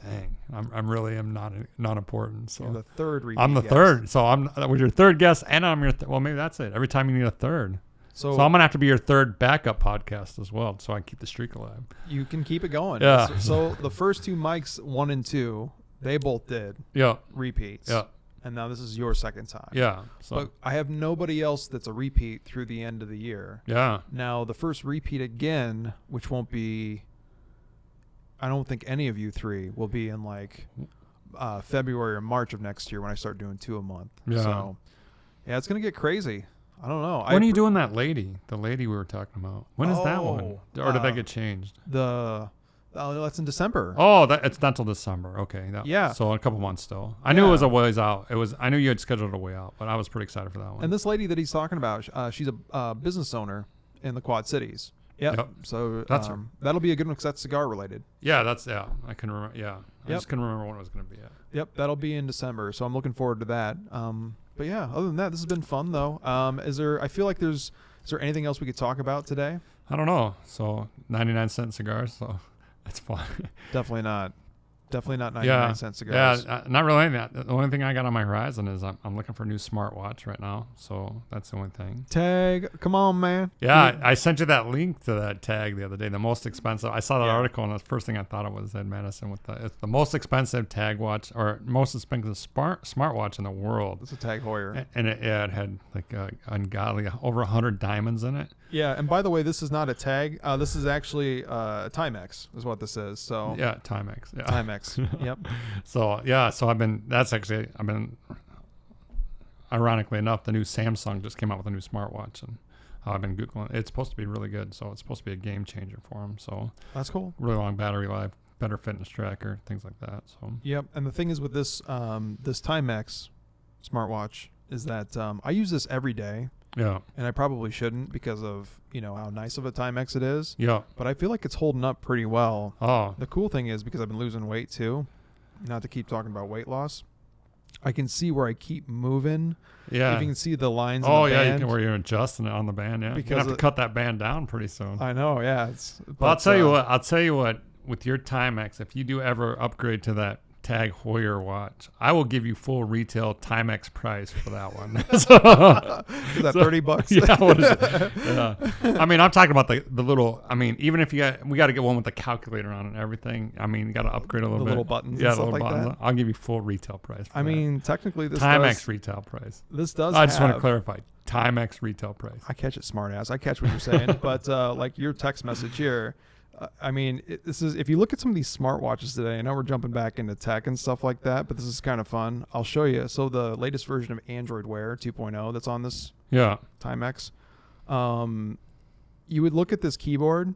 Dang, I'm not important. So You're the third repeat I'm the guest. third. So I was your third guest, and I'm your well, maybe that's it. Every time you need a third. So I'm gonna have to be your third backup podcast as well, so I can keep the streak alive. You can keep it going. Yeah. So the first 2 mics, 1 and 2, they both did Yeah. repeats. Yeah. And now this is your second time. Yeah. So But I have nobody else that's a repeat through the end of the year. yeah. Now the first repeat again, which won't be, I don't think any of you 3 will be in February or March of next year when I start doing 2 a month. Yeah. So yeah, it's gonna get crazy. I don't know. When are you doing that lady? The lady we were talking about. When is that one? Oh, Or did that get changed? That's in December. Oh, it's not till December. Okay. Yeah. So a couple months still. I knew it was Yeah. a ways out. I knew you had scheduled a way out, but I was pretty excited for that one. And this lady that he's talking about, she's a business owner in the Quad Cities. Yep. So That's her. that'll be a good one because that's cigar related. Yeah, I can remember. Yeah. I Yep. just couldn't remember when it was going to be at. Yep. That'll be in December. So I'm looking forward to that. But yeah, other than that, this has been fun though. I feel like is there anything else we could talk about today? I don't know. So 99-cent cigars. So that's fun. Definitely not 99-cent cigars. Yeah, not really. The only thing I got on my horizon is I'm looking for a new smartwatch right now. So that's the only thing. Tag, come on, man. Yeah, I sent you that link to that tag the other day. The most expensive. I saw that article, and the first thing I thought of was Ed Madison with it's the most expensive tag watch or most expensive smartwatch in the world. It's a Tag Heuer, and it had like ungodly over 100 diamonds in it. Yeah, and by the way, this is not a tag. This is actually a Timex, is what this is. So yeah, Timex. Yeah. Timex. Yep. So yeah, I've been. Ironically enough, the new Samsung just came out with a new smartwatch, and I've been Googling. It's supposed to be really good, so it's supposed to be a game changer for them. So that's cool. Really long battery life, better fitness tracker, things like that. So yep. And the thing is with this this Timex smartwatch is that I use this every day. Yeah. And I probably shouldn't because of, how nice of a Timex it is. Yeah. But I feel like it's holding up pretty well. Oh. The cool thing is because I've been losing weight too, not to keep talking about weight loss, I can see where I keep moving. Yeah. You can see the lines on the band. Where you're adjusting it on the band, yeah. Because you have to cut that band down pretty soon. I know, yeah. But I'll tell you what, with your Timex, if you do ever upgrade to that Tag Heuer watch, I will give you full retail Timex price for that one. Is that $30? Yeah, what is it? Yeah. I mean, I'm talking about the little. I mean, even if we got to get one with the calculator on it and everything. I mean, you got to upgrade a little bit. The little buttons. Yeah, and the stuff little like buttons. that. I'll give you full retail price. I mean, technically, this Timex retail price. This does. I just want to clarify. Timex retail price. I catch it, smartass. I catch what you're saying, but like your text message here. I mean, this is if you look at some of these smartwatches today. I know we're jumping back into tech and stuff like that, but this is kind of fun. I'll show you. So the latest version of Android Wear 2.0 that's on this Timex, you would look at this keyboard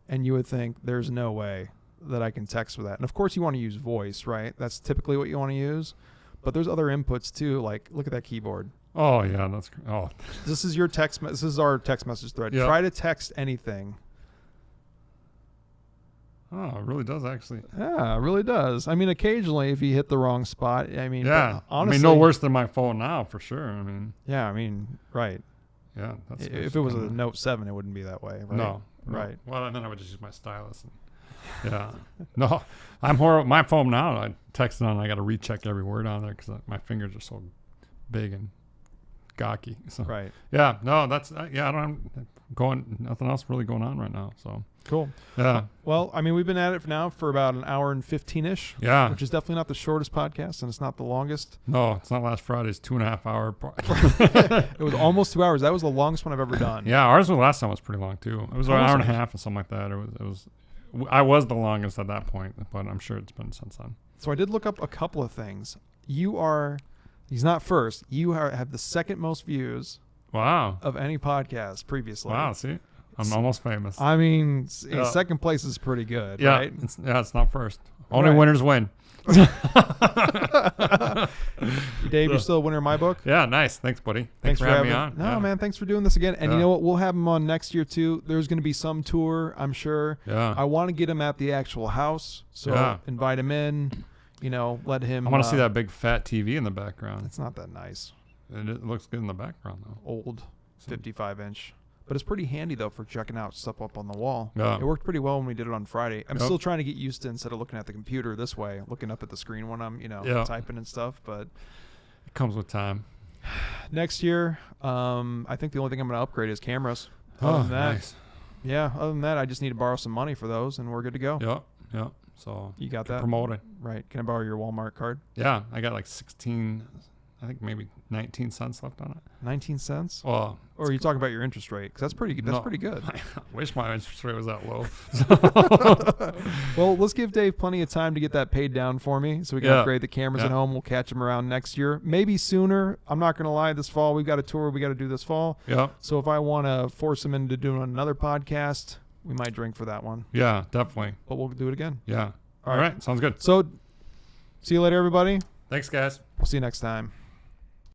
and you would think there's no way that I can text with that. And of course you want to use voice, right? That's typically what you want to use, but there's other inputs too. Like look at that keyboard. Oh yeah, This is your text. This is our text message thread. Yep. Try to text anything. Oh, it really does actually. Yeah, it really does. I mean, occasionally if you hit the wrong spot, I mean, yeah. Honestly, I mean, no worse than my phone now for sure. I mean, yeah, I mean, right. Yeah, if it was a Note 7, it wouldn't be that way, right? No, right. Well, then I would just use my stylus. Yeah, no, I'm horrible. My phone now, I text it on. I got to recheck every word on there because my fingers are so big and gawky. So right. Yeah, no, that's I don't nothing else really going on right now. So. Cool. Yeah. Well, I mean, we've been at it now for about an hour and 15-ish. Yeah. Which is definitely not the shortest podcast, and it's not the longest. No, it's not last Friday's 2.5 hour. It was almost 2 hours. That was the longest one I've ever done. Yeah, ours was last time was pretty long too. It was an hour and a half or something like that. It was. I was the longest at that point, but I'm sure it's been since then. So I did look up a couple of things. He's not first. You have the second most views. Wow. Of any podcast previously. Wow. See. I'm almost famous. I mean, second place is pretty good, yeah, right? It's not first. Only winners win. Dave, you're still a winner in my book? Yeah, nice. Thanks, buddy. Thanks for having me on. No, man, thanks for doing this again. And you know what? We'll have him on next year, too. There's going to be some tour, I'm sure. Yeah. I want to get him at the actual house, so invite him in, let him... I want to see that big fat TV in the background. It's not that nice. It looks good in the background, though. Old, 55-inch. But it's pretty handy, though, for checking out stuff up on the wall. Yeah. It worked pretty well when we did it on Friday. I'm still trying to get used to, instead of looking at the computer this way, looking up at the screen when I'm, typing and stuff. But it comes with time. Next year, I think the only thing I'm going to upgrade is cameras. Other than that, nice. Yeah, other than that, I just need to borrow some money for those, and we're good to go. Yep. So you got that? Promote it. Right. Can I borrow your Walmart card? Yeah, I got like 16... I think maybe 19 cents left on it. 19 cents? Well, or are you talking about your interest rate? Because that's pretty good. That's pretty good. I wish my interest rate was that low. Well, let's give Dave plenty of time to get that paid down for me so we can upgrade the cameras at home. We'll catch him around next year. Maybe sooner. I'm not going to lie. This fall, we've got a tour we got to do this fall. Yeah. So if I want to force him into doing another podcast, we might drink for that one. Yeah, definitely. But we'll do it again. Yeah. All right. Sounds good. So see you later, everybody. Thanks, guys. We'll see you next time.